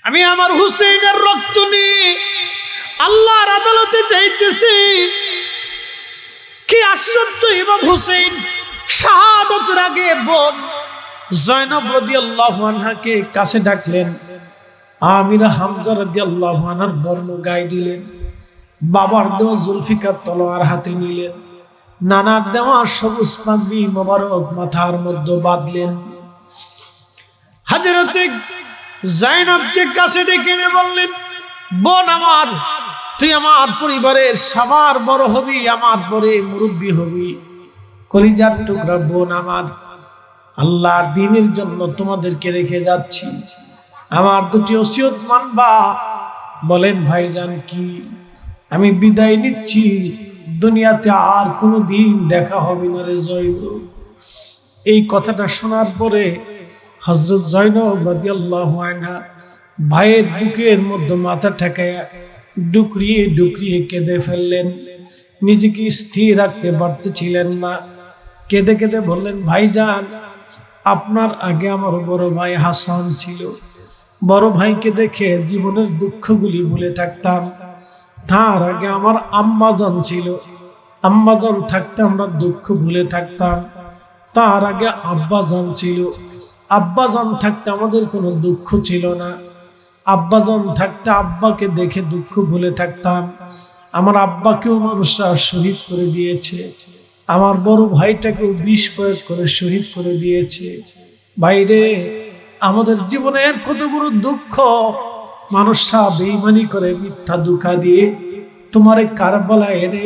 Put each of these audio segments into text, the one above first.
আমি আমার হুসেইনের রক্ত নিয়ে আল্লাহর আদালতে যাইতেছি। কি আশ্চর্য! ইমাম হুসেইন শাহাদাতের আগে বোন জয়নব রাদিয়াল্লাহু আনহাকে কাছে ডাকলেন, আমিরা হামজা রাদিয়াল্লাহু আনহার বর্ণ গায়ে দিলেন, বাবার দেওয়া জুলফিকার তলোয়ার হাতে নিলেন, নানার দেওয়া সবুজ পাগড়ি মোবারক মাথার মধ্যে বাঁধলেন। হযরতে জাইনবকে কাছে ডেকে নিয়ে বললেন, বোন আমার, তুই আমার পরিবারের সবার বড় হবি, আমার পরে মুরব্বী হবি। কলিজার টুকরা বোন আমার, আল্লাহর দ্বীনের জন্য তোমাদেরকে রেখে যাচ্ছি, আমার দুটি ওসিয়ত মানবা। বলেন ভাইজান কি? আমি বিদায় নিচ্ছি, দুনিয়াতে আর কোনো দিন দেখা হবে না রে জয়নব। এই কথাটা শোনার পরে হযরত জয়নব রাদিয়াল্লাহু আনহা ভাইয়ের বুকের মধ্যে মাথা ঠেকায়া ডুকরিয়ে ডুকরিয়ে কেঁদে ফেললেন। নিজেকে স্থির রাখতে পারতেছিলেন না। কেঁদে কেঁদে বললেন, ভাইজান, আপনার আগে আমার বড় ভাই হাসান ছিল। বড় ভাইকে দেখে জীবনের দুঃখগুলি ভুলে থাকতাম। তার আগে আমার আম্মাজান ছিল, আম্মাজান থাকতে আমরা দুঃখ ভুলে থাকতাম। তার আগে আব্বাজান ছিল, আব্বাজান থাকতে আমাদের কোনো দুঃখ ছিল না। আব্বাজান থাকতে আব্বাকে দেখে দুঃখ ভুলে থাকতাম। আমার আব্বাকেও মানুষরা শহীদ করে দিয়েছে, আমার বড় ভাইটাকেও বিষ প্রয়োগ করে শহীদ করে দিয়েছে। বাইরে আমাদের জীবনের কত বড় দুঃখ! মানুষরা বেঈমানি করে মিথ্যা ধোঁকা দিয়ে তোমারে কারবালায় এনে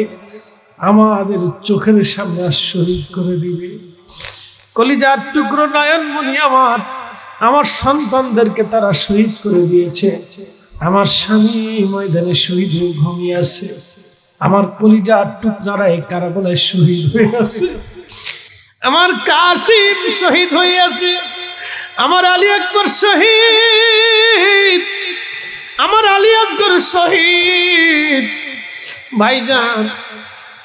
আমাদের চোখের সামনে শহীদ করে দিবে। কলিজার টুকরো নয়নমণি আমার, আমার সন্তানদেরকে তারা শহীদ করে দিয়েছে। আমার স্বামী ময়দানে শহীদ হয়ে ঘুমিয়ে আছে, আমার কলিজার টুকরারা এই কারাবলায় শহীদ হয়ে আছে। আমার কাসিম শহীদ হয়ে আছে, আমার আলী আকবর শহীদ, আমার আলী আকবর শহীদ। ভাইজান,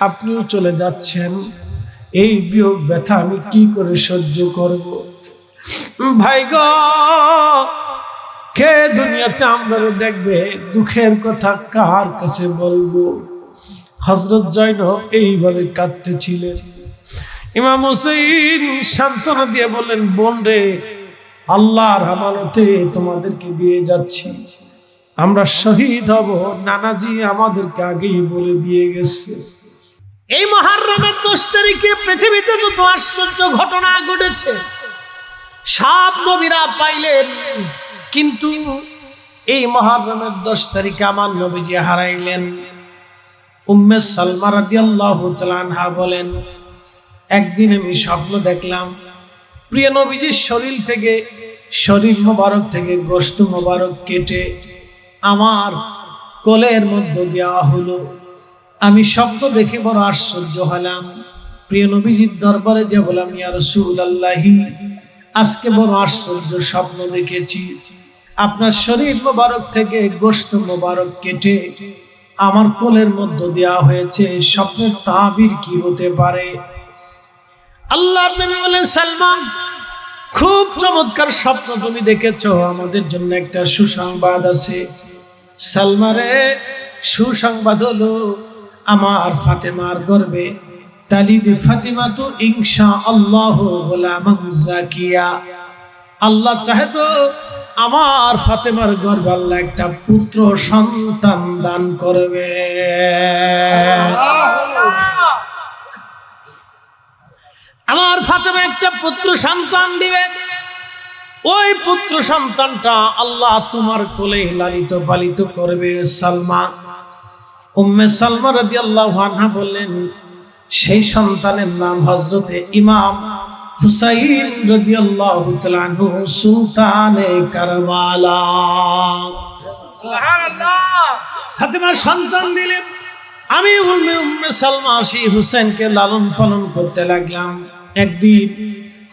আপনিও চলে যাচ্ছেন, এই বিয়োগ ব্যথা আমি কি করে সহ্য করব? ভাই গো, কে দুনিয়াতে আমরা দেখবে? দুঃখের কথা কার কাছে বলবো? হযরত জয়নব এইভাবে কাঁদতেছিলেন। ইমাম হুসাইন সান্ত্বনা দিয়ে বললেন, বোন রে, আল্লাহর আমানতে তোমাদেরকে দিয়ে যাচ্ছি, আমরা শহীদ হব। নানাজি আমাদেরকে আগেই বলে দিয়ে গেছে। এই মুহররমের 10 তারিখে পৃথিবীতে যত আশ্চর্য ঘটনা ঘটেছে সব নবীরা পাইলেন, কিন্তু এই মুহররমের 10 তারিখে আমার নবীজি হারাইলেন। উম্মে সালমা রাদিয়াল্লাহু তাআলা আনহা বলেন, একদিন আমি স্বপ্ন দেখলাম, প্রিয় নবীজির শরীর মোবারক থেকে গোশত মোবারক কেটে আমার কোলের মধ্যে দেওয়া হলো। আমি স্বপ্ন দেখে বড় আশ্চর্য হলাম। প্রিয় নবীজির দরবারে যে বললাম, ইয়া রাসূলুল্লাহি, আজকে বড় আশ্চর্য স্বপ্ন দেখেছি। আপনার শরীর মোবারক থেকে গোশত মোবারক কেটে আমার কোলের মধ্যে দেওয়া হয়েছে। স্বপ্নের তাবির কি হতে পারে? আল্লাহর নবী বলেন, সালমান, খুব চমৎকার স্বপ্ন তুমি দেখেছো, আমাদের জন্য একটা সুসংবাদ আছে। সালমারে, সুসংবাদ হলো আমার ফাতেমার গর্ভে তালিদে ফাতিমাতু ইনশাআল্লাহু গোলামান জাকিয়া। আল্লাহ চাহে তো আমার ফাতেমার গর্ভে আল্লাহ একটা পুত্র সন্তান দান করবে। আমার ফাতেমা একটা পুত্র সন্তান দিবে। ওই পুত্র সন্তানটা আল্লাহ তোমার কোলে লালিত পালিত করবে। সালমা, উম্মে সালমা রাদিয়াল্লাহু আনহা বললেন, সেই সন্তানের নাম হযরতে ইমাম হুসাইন রাদিয়াল্লাহু তাআলা আনহু, সুলতানে কারবালা। সুবহানাল্লাহ। ফাতেমা সন্তান দিলেন। আমি উম্মে সালমা সেই হুসাইনকে লালন পালন করতে লাগলাম। একদিন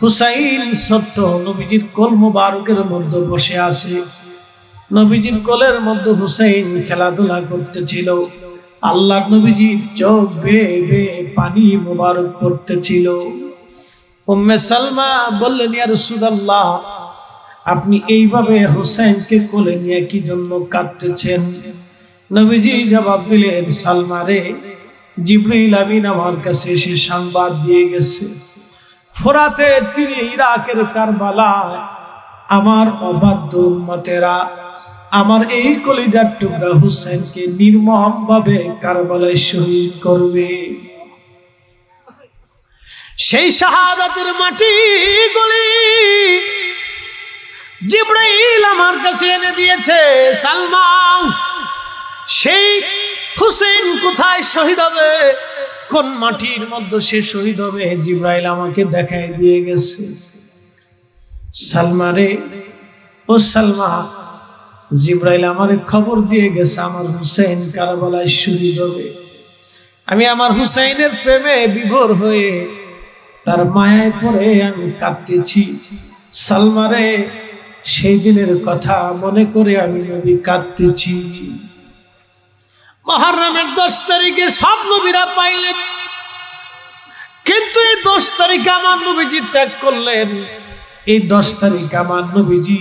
হুসাইন ছোট্ট নবীজির কোল মুবারকের মধ্যে বসে আছে। নবীজির কোলের মধ্যে হুসাইন খেলাধুলা করতেছিল। আল্লাহর নবীজির চোখ বেয়ে বেয়ে পানি মুবারক পড়তেছিল। উম্মে সালমা বললেন, ইয়া রাসূলুল্লাহ, আপনি এইভাবে হোসেনকে কোলে নিয়ে কি জন্য কাঁদতেছেন? নবীজি জবাব দিলেন, সালমা রে, জিবরাইল আমিন আমার কাছে এসে সংবাদ দিয়ে গেছে, ফোরাতের তীরে ইরাকের কারবালায় আমার অবাধ্য উম্মতেরা আমার এই কলিজার টুকরা হোসেনকে নির্মম ভাবে কারবালায় শহীদ করবে। সেই শাহাদাতের মাটি গুলি জিবরাইল আমার কাছে এনে দিয়েছে। সালমান, সেই হুসেন কোথায় শহীদ হবে, কোন মাটির মধ্যে সে শহীদ হবে, জিবরাইল আমাকে দেখাই দিয়ে গেছে। সালমা রে, ও সালমা, জিবরাইল আমারে খবর দিয়ে গেছে আমার হুসেন কারবালায় শহীদ হবে। আমি আমার হুসেনের প্রেমে বিভোর হয়ে তার মায়ায় পড়ে আমি কাঁদতেছি। সালমা রে, সেই দিনের কথা মনে করে আমি নবী কাঁদতেছি। মুহররমের 10 তারিখে সব নবীরা পাইলেন, কিন্তু এই 10 তারিখে আমার নবীজি ত্যাগ করলেন। এই 10 তারিখে আমার নবীজি,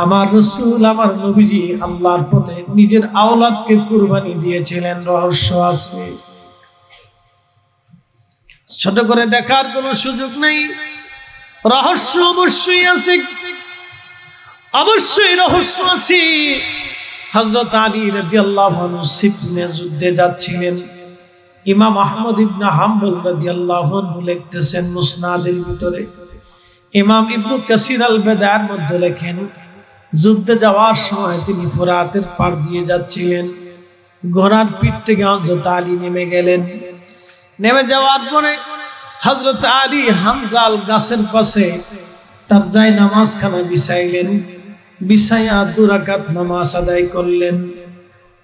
আমার রাসূল, আমার নবীজি আল্লাহর পথে নিজের আওলাদকে কুরবানি দিয়েছিলেন। রহস্য আছে, ছোট করে দেখার কোনো সুযোগ নেই। রহস্য অবশ্যই আছে, অবশ্যই রহস্য আছে। হযরত আলী রাদিয়াল্লাহু আনহু সিফিনের যুদ্ধে যাচ্ছিলেন। ইমাম আহমদ ইবনে হাম্বল রাদিয়াল্লাহু আনহু লিখতেছেন মুসনাদের ভিতরে, ইমাম ইবনে কাসির আল বেদায়ের মধ্যে লেখেন, যুদ্ধে যাওয়ার সময় তিনি ফোরাতের পার দিয়ে যাচ্ছিলেন। ঘোড়ার পিঠ থেকে হযরত আলী নেমে গেলেন। নেমে যাওয়ার পরে হযরত আলী হামজাল গাছের পাশে তার জায় নামাজখানা বিছাইলেন। বিছাইয়া 2 রাকাত নামাজ আদায় করলেন।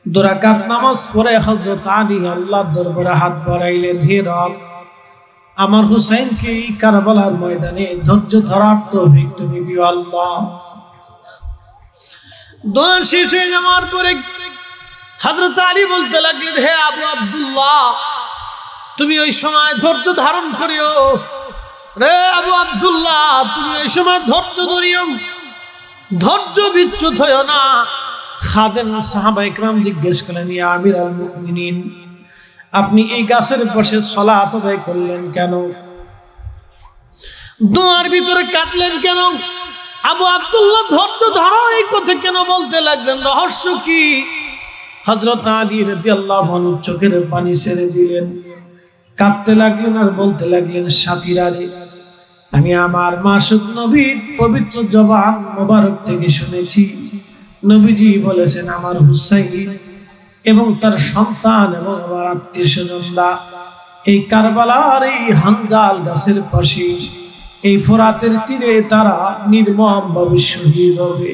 2 রাকাত নামাজ পড়ে হযরত আলী আল্লাহর দরবারে হাত বাড়াইলেন, হে রব, আমার হুসাইনকে এই কারবালার ময়দানে ধৈর্য ধরার তৌফিক তুমি দিও আল্লাহ। দোয়া শেষ হয়ে যাওয়ার পরে হযরত আলী বলতে লাগলেন, হে আবু আব্দুল্লাহ, তুমি ওই সময় ধৈর্য ধারণ করিও। রে আবু আব্দুল্লাহ, তুমি ওই সময় ধৈর্য ধরিও, ধৈর্য বিচ্যুত হইও না। খাদেম সাহাবা ইকরাম জিজ্ঞেস করলেন, ইয়া আমিরুল মুমিনিন, আপনি এই গাছের পাশে সালাত আদায় করলেন কেন? দোয়ার ভিতরে কাটলেন কেন? আবু আব্দুল্লাহ ধৈর্য ধরো এই কথা কেন বলতে লাগলেন? রহস্য কি? হযরত আলী রাদিয়াল্লাহু আনহু চোখের পানি ছেড়ে দিলেন, কাঁদতে লাগলেন আর বলতে লাগলেন, সাথীরা রে, আমি আমার মাসুক নবীর পবিত্র জবান মোবারক থেকে শুনেছি, নবীজি বলেছেন আমার হুসাইন এবং তার সন্তান এবং আমার আত্মীয় স্বজনরা এই কারবালার এই হানজাল গাছের পাশে এই ফোরাতের তীরে তারা নির্মম ভাবে শহীদ হবে।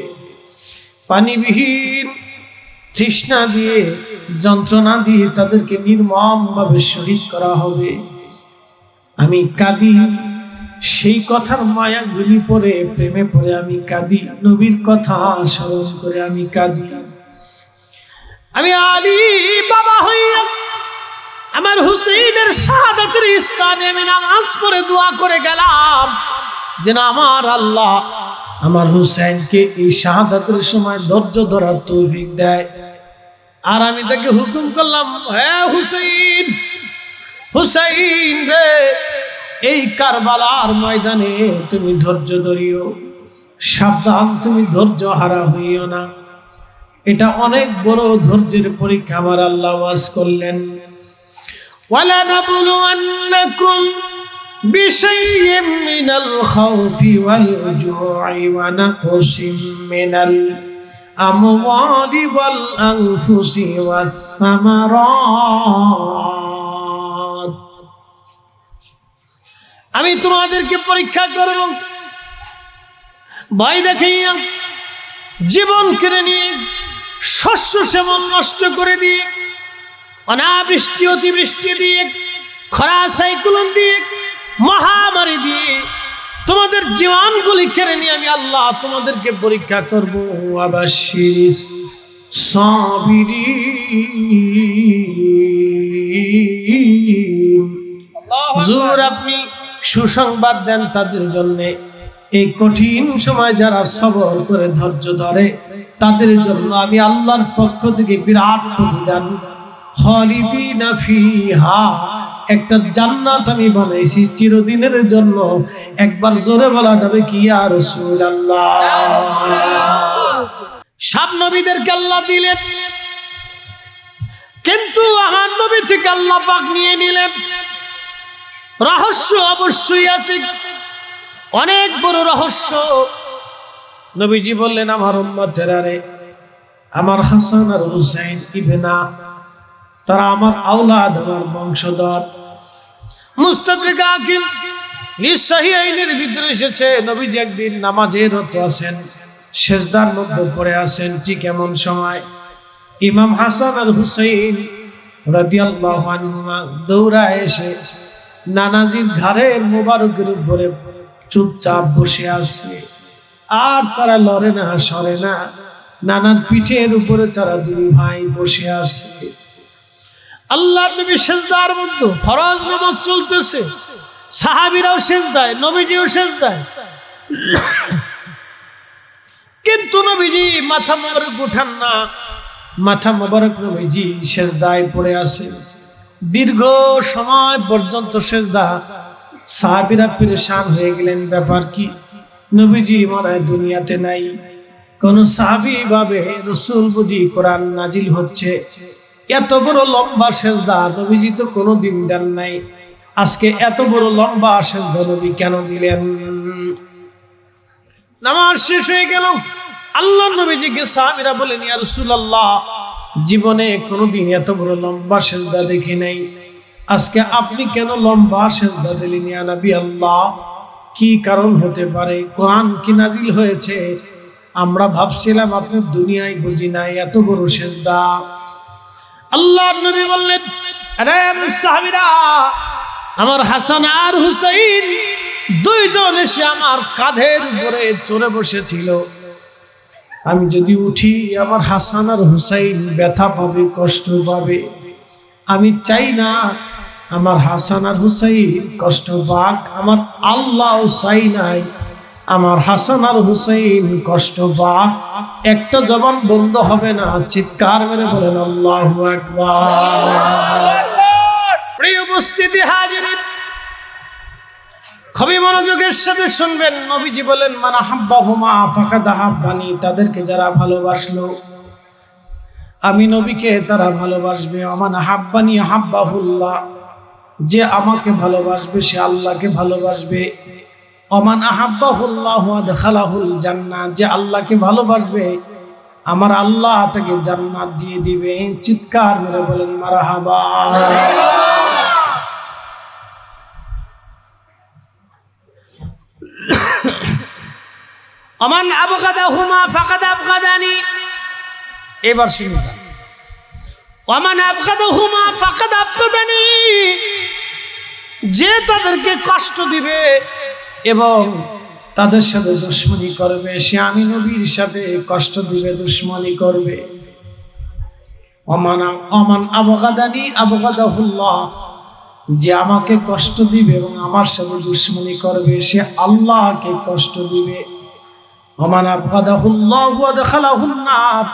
পানিবিহীন তৃষ্ণা দিয়ে, যন্ত্রণা দিয়ে তাদেরকে নির্মম ভাবে শহীদ করা হবে। আমি কাঁদি, সেই কথার মায়া গুলি পরে, প্রেমে পড়ে আমি কাঁদি, নবীর কথা স্মরণ করে আমি কাঁদি। আমি আলী বাবা হইয়া আমার হুসেইনের শাহাদাতের স্থানে আমি নামাজ পড়ে দোয়া করে গেলাম যেন আমার আল্লাহ আমার হুসেইনকে এই শাহাদাতের সময় ধৈর্য ধরার তৌফিক দেয়। আর আমি তাকে হুকুম করলাম, হে হুসেইন, হুসেইন রে, এই কারবালার ময়দানে তুমি ধৈর্য ধরিও, সাবধান, তুমি ধৈর্য হারা হইও না। এটা অনেক বড় ধৈর্যের পরীক্ষা আমার আল্লাহ ওয়াজ করলেন, وَلَنَبْلُوَنَّكُمْ بِشَيْءٍ مِّنَ الْخَوْفِ وَالْجُوعِ وَنَقْصٍ مِّنَ الْأَمْوَالِ وَالْأَنفُسِ وَالثَّمَرَاتِ। আমি তোমাদেরকে পরীক্ষা করব, ভয় দেখাইয়া, জীবন কেড়ে নিয়ে, শস্য শ্যামল নষ্ট করে দিয়ে, অনাবৃষ্টি অতিবৃষ্টি দিয়ে, খরা সাইক্লোন দিয়ে, মহামারী দিয়ে তোমাদের জীবনগুলি কেড়ে নিয়ে আমি আল্লাহ তোমাদেরকে পরীক্ষা করব। আবাশিরিস সাবিরিন, হুজুর আপনি সুসংবাদ দেন তাদের জন্য এই কঠিন সময় যারা সবর করে ধৈর্য ধরে তাদের জন্য আমি আল্লাহর পক্ষ থেকে বিরাট প্রতিদান খালিদিনা ফিহা একটা জান্নাত আমি বানাইছি চিরদিনের জন্য। একবার জোরে বলা যাবে কি ইয়া রাসূলুল্লাহ। সব নবীদেরকে আল্লাহ দিলেন, কিন্তু আমার নবী থেকে আল্লাহ পাক নিয়ে নিলেন। রহস্য অবশ্যই আছে, অনেক বড় রহস্য। নবীজি বললেন, আমার উম্মতেরা রে, আমার হাসান আর হুসাইন ইবনা, তারা আমার আওলাদ, আমার বংশধর। মুস্তাদরিক হাকিম নিঃসাহিয়াইনের ভিতরে এসেছে, নবীজি একদিন নামাজে রত আছেন, সেজদার মধ্যে পড়ে আছেন। ঠিক এমন সময় ইমাম হাসান আর হুসাইন রাদিয়াল্লাহু আনহুমা দৌড়ায় এসে নানাজির ঘাড়ের মোবারকের উপরে চুপচাপ বসে আছে, আর তারা লড়ে না, সরে না। নানার পিঠের উপরে তারা দুই ভাই বসে আছে। আল্লাহর নবী সেজদার মধ্যে, ফরজ নামাজ চলতেছে, সাহাবীরাও সেজদায়, নবীজিও সেজদায়, কিন্তু নবীজি মাথা মোবারক উঠান না। মাথা মোবারক নবীজি সেজদায় পড়ে আছে দীর্ঘ সময় পর্যন্ত সেজদা। সাহাবীরা পেরেশান হয়ে গেলেন, ব্যাপার কি? নবীজি মনে দুনিয়াতে নাই। কোন সাহাবী ভাবে রাসূল বুঝি কোরআন নাজিল হচ্ছে, এত বড় লম্বা সেজদা নবীজি তো কোনোদিন দেন নাই, আজকে এত বড় লম্বা সেজদা নবী কেন দিলেন? নামাজ শেষ হয়ে গেল, আল্লাহর নবীজিকে সাহাবীরা বলেন, ইয়া রাসূলুল্লাহ, জীবনে কোনোদিন এত বড় লম্বা সেজদা দেখি নাই, আজকে আপনি কেন লম্বা সেজদা দিলেন ইয়া নবী আল্লাহ? কি কারণ হতে পারে? কোরআন কি নাজিল হয়েছে? আমরা ভাবছিলাম আপনি দুনিয়ায় বুঝি নাই এত বড় সেজদা। আল্লাহর নবী বললেন, আরে সাহাবীরা, আমার হাসান আর হুসাইন দুইজন এসে আমার কাঁধের উপরে চড়ে বসেছিল। আমি যদি উঠি আমার হাসান আর হুসাইন ব্যথা পাবে, কষ্ট পাবে। আমি চাই না আমার হাসান আর হুসাইন কষ্ট পাক, আমার আল্লাহ চাই নাই আমার হাসান আর হুসাইন কষ্ট পাক। একটা জবান বন্ধ হবে না, চিৎকার মেরে বলেন আল্লাহু আকবার। প্রিয় উপস্থিতি হাজিরিন, খুবই মনোযোগের সাথে শুনবেন। নবীজি বলেন, মান আহাব্বাহুমা ফাকাদ আহাব্বানি, তাদেরকে যারা ভালোবাসলো আমি নবীকে তারা ভালোবাসবে। আমান আহাব্বানি আহাব্বাহুল্লাহ, যে আমাকে ভালোবাসবে সে আল্লাহকে ভালোবাসবে। আমান আহাব্বাহুল্লাহু আদখালাহুল জান্নাহ, যে আল্লাহকে ভালোবাসবে আমার আল্লাহ তাকে জান্নাত দিয়ে দিবে। চিৎকার মেরে বলেন মারহাবা। আমান আবগাদাহুমা ফাকাদ আবগাদানি, এবার শুনুন, আমান আবগাদাহুমা ফাকাদ আবগাদানি, যে তাদেরকে কষ্ট দিবে এবং তাদের সাথে দুশমনি করবে সে আমি নবীর সাথে কষ্ট দিবে, দুশমনি করবে। আমান আবগাদানি আবগাদাহুল্লাহ, যে আমাকে কষ্ট দিবে এবং আমার সাথে দুশমনি করবে সে আল্লাহকে কষ্ট দিবে। আমান আবগাদাহুল্লাহু আদখালাহুন নার,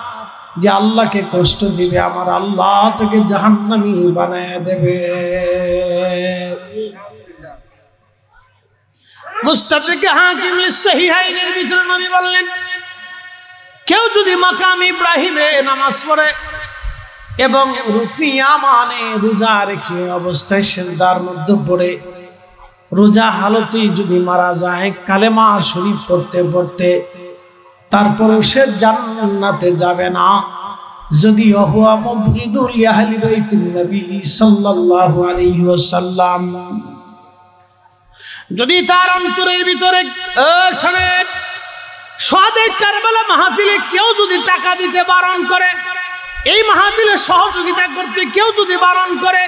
যে আল্লাহকে কষ্ট দিবে আমার আল্লাহ তাকে জাহান্নামী বানায় দেবে। মুস্তাদরিক হাকিম লিসহিহাইনের ভিতরে নবী বললেন, কেউ যদি মাকাম ইব্রাহিমে নামাজ পড়ে এবং রুকনি ইয়ামানে রোজা রেখে অবস্থায় সিজদার মধ্যে পড়ে রোজা হালতেই যদি মারা যায় কালেমা শরীফ পড়তে পড়তে, তারপরে সে জান্নাতে যাবে না, যদি হুয়া মুবগিদুল আহলি বাইতিন নবী সাল্লাল্লাহু আলাইহি ওয়াসাল্লাম, যদি তার অন্তরের ভিতরে শোনেন শহাদে কারবালা মাহফিলে কেউ যদি টাকা দিতে বারণ করে, এই মাহফিলে সহযোগিতা করতে কেউ যদি বারণ করে,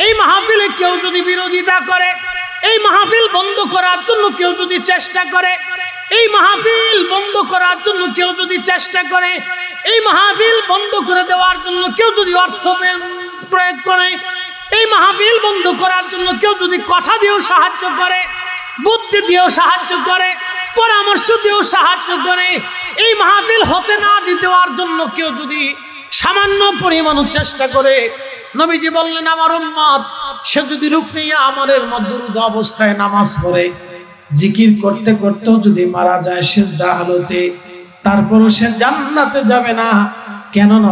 এই মাহফিলে কেউ যদি বিরোধিতা করে, এই মাহফিল বন্ধ করার জন্য কেউ যদি চেষ্টা করে, এই মাহফিল বন্ধ করার জন্য কেউ যদি চেষ্টা করে, এই মাহফিল বন্ধ করে দেওয়ার জন্য কেউ যদি অর্থ প্রয়োগ করে, এই মাহফিল বন্ধ করার জন্য কেউ যদি কথা দিয়েও সাহায্য করে, বুদ্ধি দিয়েও সাহায্য করে, পরামর্শ দিয়েও সাহায্য করে, এই মাহফিল হতে না দেওয়ার জন্য কেউ যদি সামান্য পরিমাণ চেষ্টা করে, নবীজি বললেন আমার উম্মত সে যদি রুকনি আমাদের মধ্যে রোজা অবস্থায় নামাজ পড়ে, জিকির করতে করতেও যদি মারা যায় সিজদা হালতে, তারপরও সে জান্নাতে যাবে না। কেননা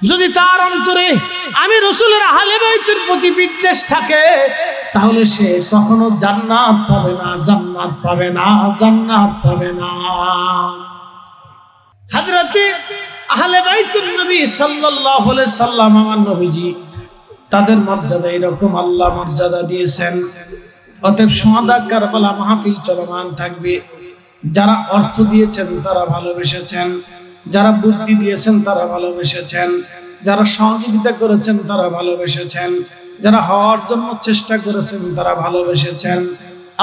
যদি তার অন্তরে আমি রাসূলের আহলে বাইতের প্রতি বিদ্বেষ থাকে, তাহলে সে কখনো জান্নাত পাবে না, জান্নাত পাবে না, জান্নাত পাবে না। হযরতে আহলে বাইতুন নবী সাল্লাল্লাহু আলাইহি সাল্লাম, আমার নবীজি, তাদের মর্যাদা এরকম আল্লাহ মর্যাদা দিয়েছেন। অতএব সুহাদা কারবালা মাহফিল চলমান থাকবে। যারা অর্থ দিয়েছেন তারা ভালোবেসেছেন, যারা বুদ্ধি দিয়েছেন তারা ভালোবেসেছেন, যারা সহযোগিতা করেছেন তারা ভালোবেসেছেন, যারা হওয়ার জন্য চেষ্টা করেছেন তারা ভালোবেসেছেন।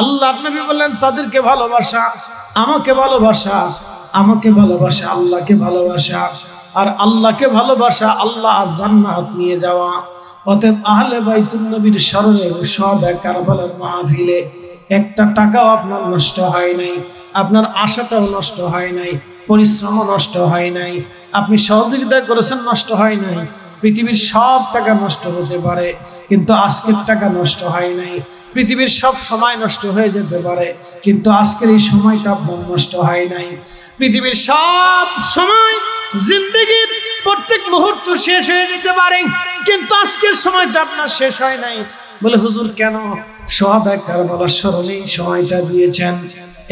আল্লাহর নবী বললেন তাদেরকে ভালোবাসা, আমাকে ভালোবাসা, আমাকে ভালোবাসা, আল্লাহকে ভালোবাসা, আর আল্লাহকে ভালোবাসা আল্লাহ আর জান্নাত নিয়ে যাওয়া। অতএব আহলে বাইতুন নবীর স্মরণে সুহাদা কারবালার মাহফিলে একটা টাকাও আপনার নষ্ট হয় নাই, আপনার আশাটাও নষ্ট হয় নাই, পরিশ্রমও নষ্ট হয় নাই, আপনি সহযোগিতা করেছেন নষ্ট হয় নাই। পৃথিবীর সব টাকা নষ্ট হতে পারে, কিন্তু আজকের টাকা নষ্ট হয় নাই। পৃথিবীর সব সময় নষ্ট হয়ে যেতে পারে, কিন্তু আজকের এই সময়টা আপনার নষ্ট হয় নাই। পৃথিবীর সব সময়, জিন্দেগির প্রত্যেক মুহূর্ত শেষ হয়ে যেতে পারে, কিন্তু আজকের সময়টা আপনার শেষ হয় নাই। বলে হুজুর কেন? সুহাদা কারবালার স্মরণে সময়টা দিয়েছেন,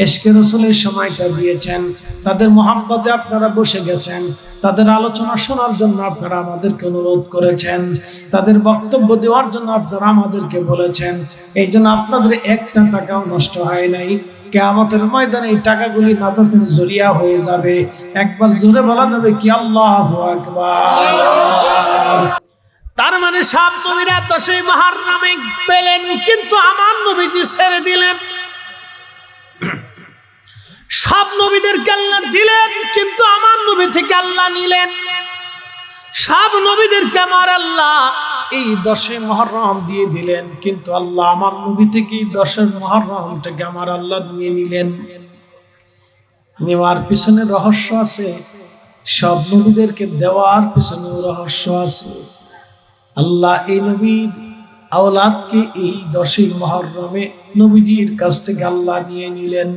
ইশকে রাসূলের সময়টা দিয়েছেন, তাদের মহব্বতে আপনারা বসে গেছেন, তাদের আলোচনা শোনার জন্য আপনারা আমাদেরকে অনুরোধ করেছেন, তাদের বক্তব্য দেওয়ার জন্য আপনারা আমাদেরকে বলেছেন। এই জন্য আপনাদের একটা টাকাও নষ্ট হয় নাই। কিয়ামতের ময়দানে এই টাকাগুলি নাজাতের জরিয়া হয়ে যাবে। একবার জোরে বলা যাবে কি আল্লাহু আকবার। তার মানে সব নবীরা 10ই মুহররমে পেলেন, কিন্তু আমার নবীজি ছেড়ে দিলেন। সব নবীদেরকে আল্লাহ দিলেন, কিন্তু আমার নবী থেকে আল্লাহ নিলেন। সব নবীদেরকে আমার আল্লাহ এই 10ই মুহররম দিয়ে দিলেন, কিন্তু আল্লাহ আমার নবী থেকে 10ই মুহররম থেকে আমার আল্লাহ নিয়ে নিলেন। নেওয়ার পিছনে রহস্য আছে, সব নবীদেরকে দেওয়ার পিছনে রহস্য আছে। আল্লাহ এই নবীর আওলাদকে এই 10ই মুহররমে নবীজির কাছ থেকে আল্লাহ নিয়ে নিলেন।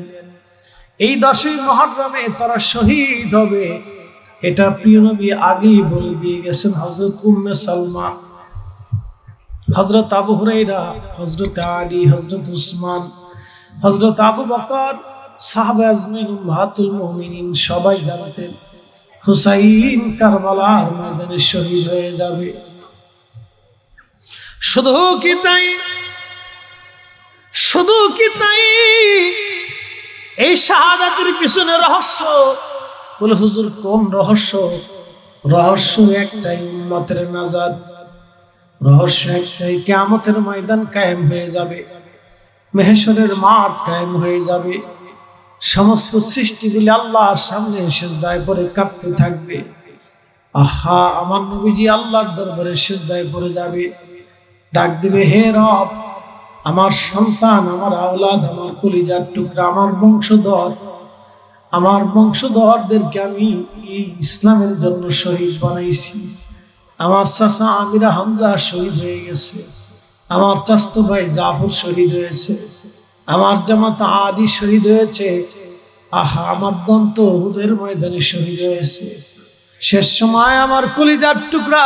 এই 10ই মুহররমে তারা শহীদ হবে, এটা প্রিয় নবী আগেই বলে দিয়ে গেছেন। হযরত উম্মে সালমা, হযরত আবু হুরায়রা, হযরত আলী, হযরত উসমান, হযরত আবু বকর, সাহাবা আজমাইন, উম্মাহাতুল মুমিনিন সবাই জানতেন হুসাইন কারবালার ময়দানে শহীদ হয়ে যাবে। শুধু কি তাই, শুধু কি তাই, এই শাহাদাতের পিছনে রহস্য। বলে হুজুর কোন রহস্য? রহস্য একটাই, উম্মতের নাজাত। রহস্য একটাই, কিয়ামতের ময়দান কায়েম হয়ে যাবে, মাহশরের মাঠ কায়েম হয়ে যাবে, সমস্ত সৃষ্টিগুলি আল্লাহর সামনে সিজদায় পড়ে কাঁদতে থাকবে। আহা, আমার নবীজি আল্লাহর দরবারে সিজদায় পড়ে যাবে, ডাক দিবে হে রব, আমার সন্তান, আমার আওলাদ, আমার কলিজার টুকরা, আমার বংশধর, আমার বংশধরদেরকে আমি এই ইসলামের জন্য শহীদ বানাইছি। আমার চাচা আমিরা হামজা শহীদ হয়ে গেছে, আমার চাচতো ভাই জাফর শহীদ হয়েছে, আমার জামাতা আলী শহীদ হয়েছে। আহা, আমার দন্ত উহুদের ময়দানে শহীদ হয়েছে। শেষ সময় আমার কলিজার টুকরা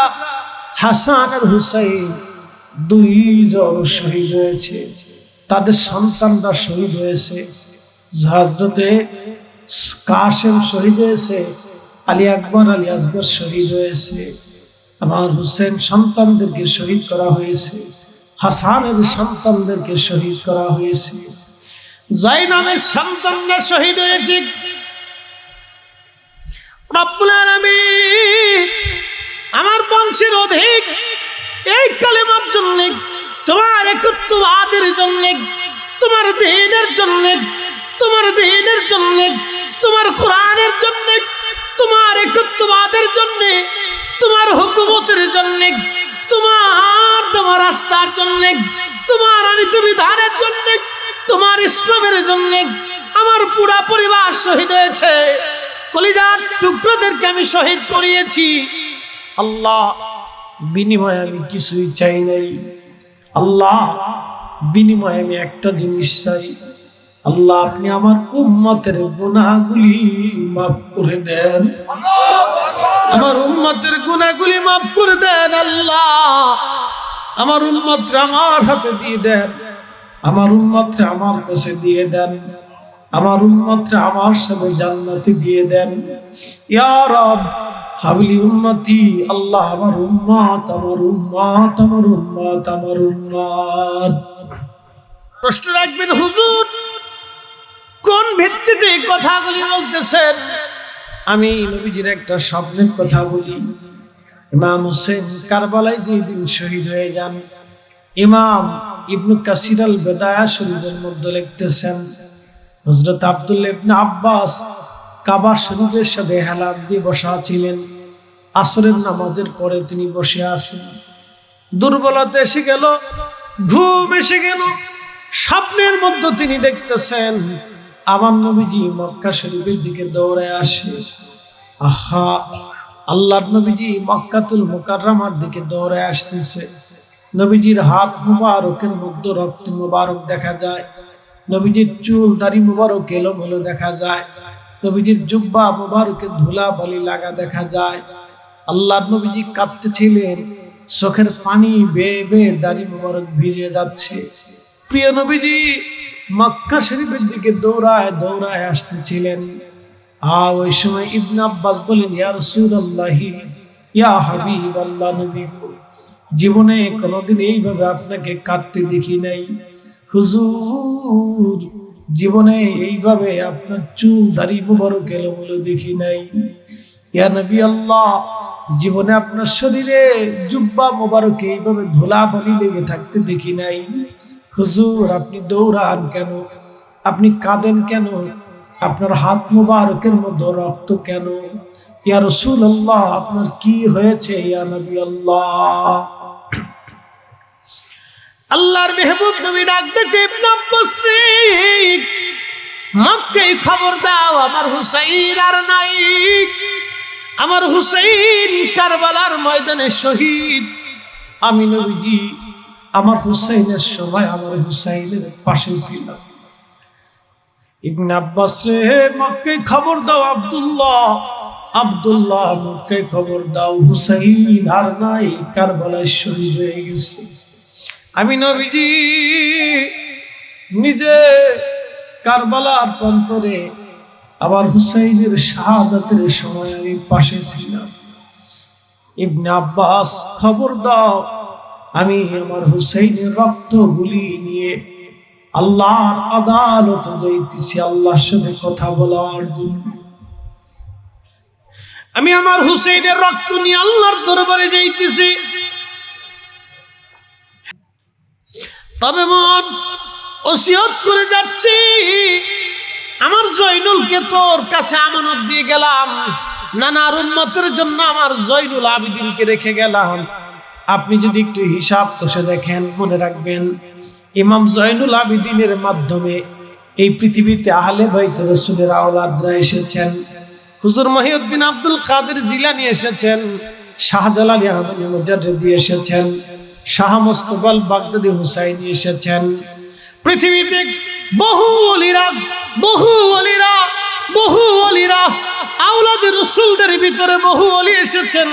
হাসান আর হুসাইন দুইজন শহীদ হয়েছে, তাদের সন্তানরা শহীদ হয়েছে। হযরতে কাসেম শহীদ হয়েছে, আলী আকবর, আলী আসগর শহীদ হয়েছে। আমার হুসেন সন্তানদেরকে শহীদ করা হয়েছে, হাসানের সন্তানদেরকে শহীদ করা হয়েছে, জাইনাবের সন্তানরা শহীদ হয়েছে। রব্বুল আলামিন আমার বংশের অধিক এই কালেমার জন্য, তোমার একত্ববাদের জন্য, তোমার দ্বীনের জন্য, তোমার দ্বীনের জন্য, তোমার কোরআনের জন্য, তোমার একত্ববাদের জন্য, তোমার হুকুমতের জন্য, তোমার রাস্তার জন্য, তোমার আনিত বিধানের জন্য, তোমার ইসলামের জন্য আমার পুরা পরিবার শহীদ হয়েছে। কলিজার টুকরোদেরকে আমি শহীদ করিয়েছি। আল্লাহ, বিনিময়ে আমি কিছুই চাই নাই। আল্লাহ, বিনিময়ে আমি একটা জিনিস চাই। আল্লাহ, আপনি আমার উম্মতের গুনাহগুলি মাফ করে দেন। আমার উম্মতের গুনাহগুলি মাফ করে দেন। আল্লাহ, আমার উম্মতরা আমার হাতে দিয়ে দেন। আমার উম্মতরা আমার কাছে দিয়ে দেন। আমার উম্মতরা আমার সাথে জান্নাতে দিয়ে দেন। ইয়া রব হাবলি উম্মতি। আল্লাহ, আমার উম্মত, আমার উম্মত, আমার উম্মত, আমার উম্মত। প্রশ্ন রাখবেন, হুজুর কোন ভিত্তিতে এই কথাগুলি বলতেছেন? আমি নবীজির একটা স্বপ্নের কথা বলি। ইমাম হোসেন কারবালায় যেদিন শহীদ হয়ে যান, ইমাম ইবনে কাসির আল বেদায়া শরীফের মধ্যে লিখতেছেন, হযরত আব্দুল্লাহ ইবনে আব্বাস কাবা শরীফের সাথে হেলান দিয়ে বসা ছিলেন। আসরের নামাজের পরে তিনি বসে আছেন। দুর্বলতা এসে গেল, ঘুম এসে গেল। স্বপ্নের মধ্যে তিনি দেখতেছেন আমার নবীজি মক্কা শরীফের দিকে দৌড়ে আসে। আহা, আল্লাহর নবীজি মক্কাতুল মুকাররমার দিকে দৌড়ে আসতেছে। নবীজির হাত মুবারকের মধ্যে রক্ত মুবারক দেখা যায়। নবীজির চুল দাড়ি মুবারক এলোমেলো দেখা যায়। নবীজির জুব্বা মুবারকে ধুলা বালি লাগা দেখা যায়। আল্লাহর নবীজি কাঁদতেছিলেন, চোখের পানি বেয়ে বেয়ে দাড়ি মুবারক ভিজে যাচ্ছে। প্রিয় নবীজি মক্কা শরীফের দিকে দৌড়ায় দৌড়ায় আসতেছিলেন। ওই সময় ইবনে আব্বাস বলেন, ইয়া রাসূলুল্লাহ, ইয়া হাবিবাল্লাহ, নবী জীবনে কোনোদিন এইভাবে আপনাকে কাঁদতে দেখি নাই। হুজুর জীবনে এইভাবে আপনার চুল দাড়ি মুবারক এলোমেলো দেখি নাই। ইয়া নবী আল্লাহ, জীবনে আপনার শরীরে জুব্বা মুবারকে এইভাবে ধুলা বালি লেগে থাকতে দেখি নাই। হুজুর আপনি দৌড়ান কেন? আপনি কাঁদেন কেন? আপনার হাত মুবারকের মধ্যে রক্ত কেন? ইয়া রাসূলুল্লাহ, আপনার কি হয়েছে? ইয়া নবী আল্লাহ। আল্লাহর মেহবুব নবী ডাক দেখে ইবনে আব্বাস রে, মক্কায় খবর দাও আমার হুসাইন আর নাই। আমার হুসাইন কারবালার ময়দানে শহীদ। আমি নবীজি আমার হুসাইনের সময় আমার হুসাইনের পাশে ছিলাম। ইবনে আব্বাস রে, মক্কায় খবর দাও আব্দুল্লাহ, আব্দুল্লাহ মক্কায় খবর দাও হুসাইন আর নাই, কারবালায় শহীদ হয়ে গেছে। আমি নবীজি নিজে কারবালার প্রান্তরে আমার হুসাইনের শাহাদাতের সময় আমি পাশে ছিলাম। ইবনে আব্বাস খবর দাও, আমি আমার হুসাইনের রক্তগুলি নিয়ে আল্লাহর আদালতে যাইতেছি আল্লাহর সাথে কথা বলার জন্য। আমি আমার হুসাইনের রক্ত নিয়ে আল্লাহর দরবারে যাইতেছি। তবে মন ওসিয়ত করে যাচ্ছি, আমার জয়নুলকে তোর কাছে আমানত দিয়ে গেলাম, নানার উম্মতের জন্য আমার জয়নুল আবিদিনকে রেখে গেলাম। আপনি যদি একটু হিসাব কষে দেখেন, মনে রাখবেন ইমাম জয়নুল আবিদিনের মাধ্যমে এই পৃথিবীতে আহলে বাইত রাসূলের আওলাদরা এসেছেন। হুজুর মহিউদ্দিন আব্দুল কাদের জিলানী এসেছেন, শাহজালাল আহমদ মুজাদ্দিদি এসেছেন, শাহ মুস্তাফা আল বাগদাদি হুসাইনি এসেছেন। পৃথিবীতে বহু ওলিরা বহু ওলিরা বহু ওলিরা আওলাদ রাসূলদের ভিতরে বহু ওলি এসেছেন।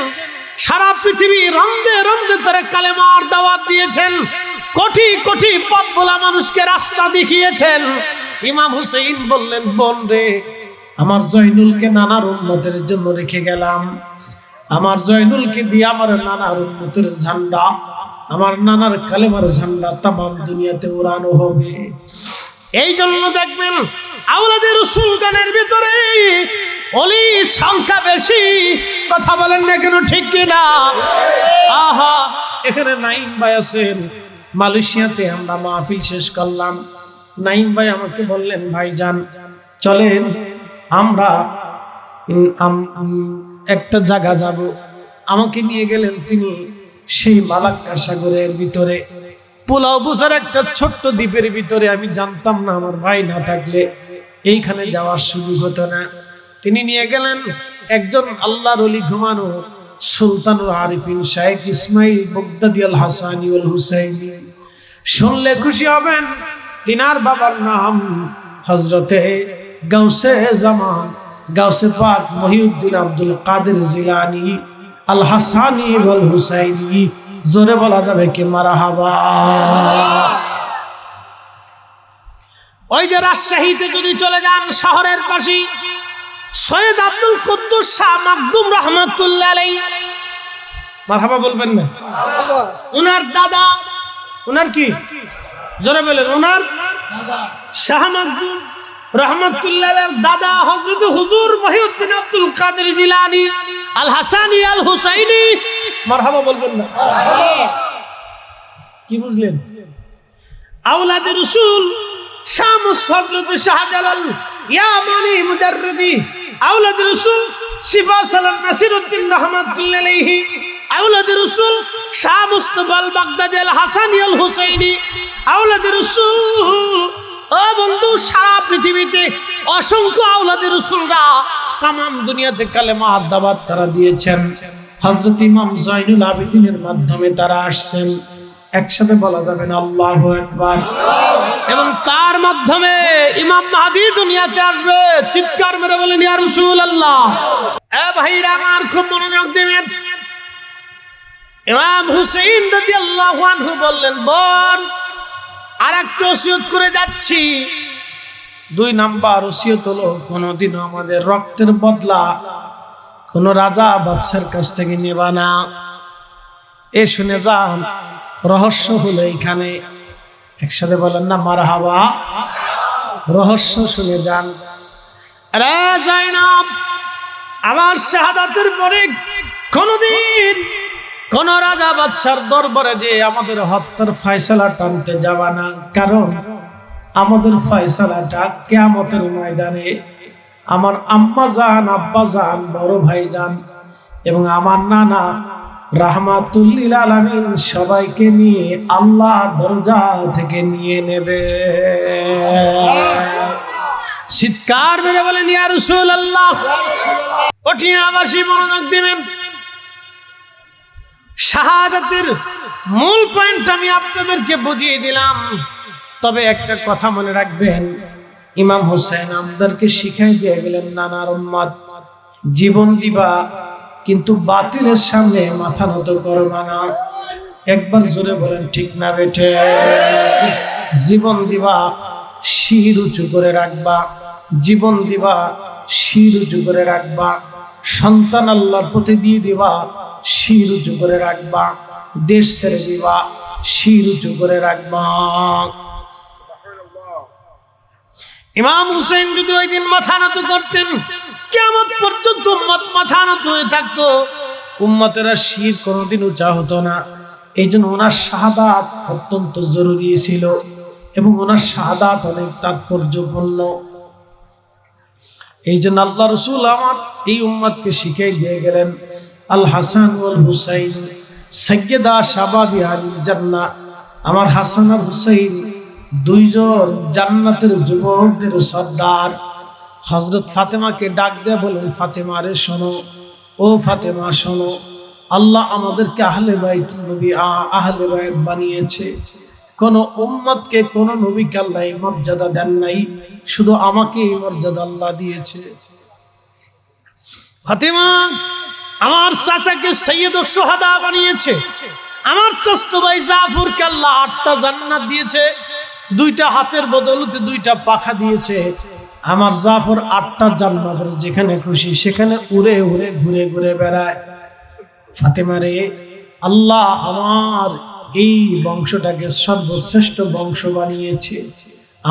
সারা পৃথিবী রন্দে রন্দে তারা কালেমার দাওয়াত দিয়েছেন, কোটি কোটি পথ ভোলা মানুষকে রাস্তা দেখিয়েছেন। ইমাম হুসাইন বললেন, বোন রে, আমার জয়নুলকে নানার উম্মতের জন্য রেখে গেলাম। আমার জয়নুলকে দিয়ে আমার নানার উম্মতের ঝান্ডা, আমার নানার কালেমার ঝান্ডা তামাম দুনিয়াতে উড়ানো হবে। এই জন্য দেখবেন আওলাদের রাসূল গানের ভিতরে ওলির সংখ্যা বেশি। কথা বলেন না কেন, ঠিক কিনা? আহা, এখানে নাইম ভাই আছেন, মালয়েশিয়াতে আমরা মাহফিল শেষ করলাম। নাইম ভাই আমাকে বললেন, ভাইজান চলেন আমরা একটা জায়গা যাব। আমাকে নিয়ে গেলেন তিনি সেই মালাক্কা সাগরের ভিতরে পোলাও বুসার একটা ছোট্ট দ্বীপের ভিতরে। আমি জানতাম না আমার ভাই না থাকলে এইখানে যাওয়ার সুযোগ হতো না। তিনি নিয়ে গেলেন একজন আল্লাহর ওলি ঘুমানো সুলতানুল আরিফিন শাইখ ইসমাইল বগদাদি আল হাসানি ওয়াল হুসাইনি। শুনলে খুশি হবেন, তিনার বাবার নাম হযরতে গাউসে জামান গাউসে পাক মহিউদ্দিন আব্দুল কাদের জিলানী আল হাসানি ওয়াল হুসাইনি। জোরে বলা যাবে কি মারহাবা। ওই যে রাজশাহীতে যদি চলে যান শহরের পাশে সৈয়দ আব্দুল কুদ্দুস শাহ মাকদুম রাহমাতুল্লাহ আলাইহি, মারহাবা বলবেন না? উনার দাদা, উনার কি জোরে বলেন, উনার শাহ মাকদুম রাহমাতুল্লাহ আলাইহির দাদা হযরত হুজুর মহিউদ্দিন আব্দুল কাদের জিলানী আল হাসানি আল হুসাইনি। মারহাবা বলবেন না? কি বুঝলেন? আওলাদে রাসূল শামস হযরত শাহজালাল ইয়ামানি মুজাররিদি, আওলাদে রাসূল শিফা সালাম নাসিরউদ্দিন রাহমাতুল্লাহ আলাইহি, আওলাদে রাসূল শাহ মুস্তাফা আল বাগদাদি আল হাসানি আল হুসাইনি, আওলাদে রাসূল। ও বন্ধু, সারা পৃথিবীতে অসংখ্য আওলাদে রাসূলরা তামাম দুনিয়াতে কালেমা দাওয়াত তারা দিয়েছেন। হযরত ইমাম যায়নুল আবেদিনের মাধ্যমে তারা আসছেন। একসাথে বলা যাবে না আল্লাহু আকবার। এবং তার মাধ্যমে ইমাম মাহদী দুনিয়াতে আসবে। চিৎকার মেরে বলেন ইয়া রাসূলুল্লাহ। এ ভাইরা আমার, খুব মনোযোগ দিবেন। ইমাম হুসাইন রাদিয়াল্লাহু আনহু বললেন, বোন আরেকটা ওসিয়ত করে যাচ্ছি। 2 নাম্বার ওসিয়ত হলো, কোনদিন আমাদের রক্তের বদলা কোন রাজা বাদশার কাছ থেকে নেবা না। এ শুনে যান, রহস্য হলো এইখানে। একসাথে বলেন না মারহাবা। রহস্য শুনে যান। আরে যায়নাব, আমার শাহাদাতের পরে কোনদিন কোন রাজা বাদশার দরবারে যে আমাদের হত্যার ফয়সালা টানতে যাবা না। কারণ আমাদের ফয়সালাটা কিয়ামতের ময়দানে আমার আম্মা জান, আব্বা জান, বড় ভাই জান এবং আমার নানা রাহমাতুল লিল আলামিন সবাইকে নিয়ে আল্লাহ দরজা থেকে নিয়ে নেবে। চিৎকার মেরে বলেন ইয়া রাসূলুল্লাহ। পটিয়াবাসী মনোযোগ দিবেন। শাহাদাতের মূল পয়েন্ট আমি আপনাদেরকে বুঝিয়ে দিলাম। তবে একটা কথা মনে রাখবেন, ইমাম হোসেন আমাদেরকে শিখাই দিয়ে গেলেন, নানার উম্মত জীবন দিবা কিন্তু বাতিলের সামনে মাথা নত করবা না। একবার জোরে বলেন ঠিক না বেঠে? জীবন দিবা, শির উঁচু করে রাখবা। জীবন দিবা, শির উঁচু করে রাখবা। সন্তান আল্লাহর প্রতি দিয়ে দিবা, শির উঁচু করে রাখবা। দেশ ছেড়ে দিবা, শির উঁচু করে রাখবা। ইমাম হুসেন যদি ওই দিন মাথা নত করতেন, কিয়ামত পর্যন্ত উম্মত মাথা নত হয়ে থাকতো। উম্মতেরা শির কোনোদিন উঁচা হতো না। এই জন্য ওনার শাহাদাত অত্যন্ত জরুরি ছিল এবং ওনার শাহাদাত অনেক তাৎপর্যপূর্ণ। এই জন্য আল্লাহ রাসূল আমার এই উম্মতকে শিখিয়ে দিয়ে গেলেন, আল হাসান ওয়াল হুসাইন সাইয়্যিদা শাবাবি আহলিল জান্নাহ। আমার হাসান আর হুসাইন 2 জন জান্নাতের যুবকদের সর্দার। হযরত ফাতেমাকে ডাক দিয়ে বলেন, ফাতেমা রে শোনো, ও ফাতেমা শোনো, আল্লাহ আমাদেরকে আহলে বাইত নবী আহলে বাইত বানিয়েছে। কোন উম্মতকে কোন নবীকে আল্লাহ এই মর্যাদা দেন নাই, শুধু আমাকে এই মর্যাদা আল্লাহ দিয়েছে। ফাতেমা, আমার চাচাকে সাইয়্যিদুশ শুহাদা বানিয়েছে। আমার চাচতো ভাই জাফরকে আল্লাহ 8টা জান্নাত দিয়েছে। 2টা হাতের বদৌলতে 2টা পাখা দিয়েছে। আমার জাফর 8টা জান্নাতের যেখানে খুশি সেখানে উড়ে উড়ে ঘুরে ঘুরে বেড়ায়। ফাতেমা রে, আল্লাহ আমার এই বংশটাকে সর্বশ্রেষ্ঠ বংশ বানিয়েছে।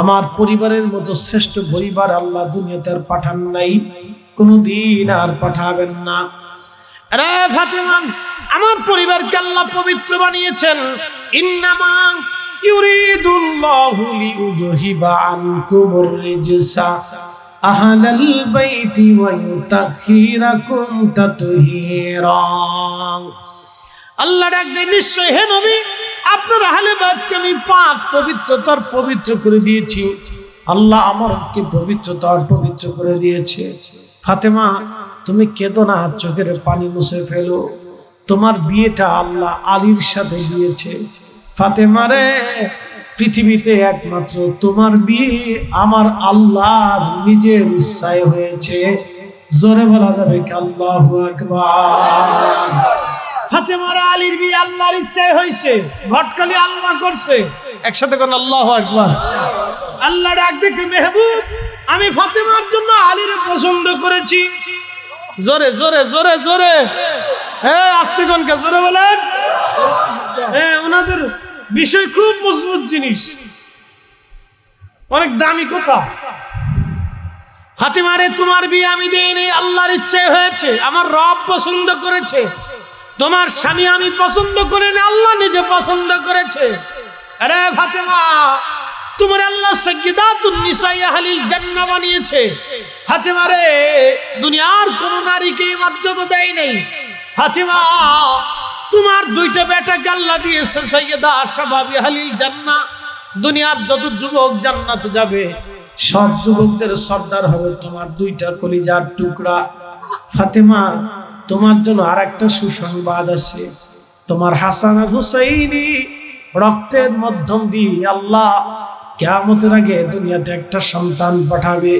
আমার পরিবারের মতো শ্রেষ্ঠ পরিবার আল্লাহ দুনিয়াতে আর পাঠান নাই, কোনদিন আর পাঠাবেন না। আরে ফাতেমা, আমার পরিবারকে আল্লাহ পবিত্র বানিয়েছেন। ইন্নামা ইউরিদুল্লাহু লিইউযহিবা আনকুমুর রিজসা আহলাল বাইতি ওয়া ইউতাহহিরাকুম তাতহীরা। আল্লাহ ডাক দেয়, নিশ্চয় হে নবী, আপনার আহলে বাইতকে আমি পাক পবিত্রতার পবিত্র করে দিয়েছি। আল্লাহ আমাকে পবিত্রতার পবিত্র করে দিয়েছে। ফাতেমা, তুমি কেঁদো না, চোখের পানি মুছে ফেলো। তোমার বিয়েটা আল্লাহ আলীর সাথে দিয়েছে। ফাতেমা রে, পৃথিবীতে একমাত্র তোমার বিয়ে আমার আল্লাহর নিজের ইচ্ছায় হয়েছে। জোরে বলা যাবে কি আল্লাহু আকবার। ফাতেমার আলীর বিয়ে আল্লাহর ইচ্ছায় হয়েছে, ঘটকালি আল্লাহ করছে। একসাথে কোন আল্লাহু আকবার। আল্লাহ ডাক দেখে, মেহবুব, আমি ফাতেমার জন্য আলীর পছন্দ করেছি। জোরে জোরে জোরে জোরে, হ্যাঁ আস্তে কোনকে জোরে বলেন। হ্যাঁ, ওনাদের বিষয় খুব মজবুত জিনিস, অনেক দামি কথা। ফাতেমারে, তোমার বিয়ে আমি দেইনি, আল্লাহর ইচ্ছায় হয়েছে, আমার রব পছন্দ করেছে। তোমার স্বামী আমি পছন্দ করিনি, আল্লাহ নিজে পছন্দ করেছে। আরে ফাতেমা, তোমার আল্লাহ সাইয়্যিদাতুন নিসাই আহলিল জান্নাহ বানিয়েছে। ফাতেমা রে, দুনিয়ার কোন নারীকে মর্যাদা দেয় নাই। ফাতেমা, তোমার দুইটা বেটাকে আল্লাহ দিয়েছে সাইয়্যিদা শাবাবি আহলিল জান্নাহ। দুনিয়ার যত যুবক জান্নাতে যাবে, সব যুবকদের সর্দার হবে তোমার দুইটা কলিজার টুকরা। ফাতেমা, তোমার জন্য আরেকটা সুসংবাদ আছে। তোমার হাসান আর হুসাইনি রক্তের মাধ্যম দিয়ে আল্লাহ কিয়ামতের আগে দুনিয়াতে একটা সন্তান পাঠাবে।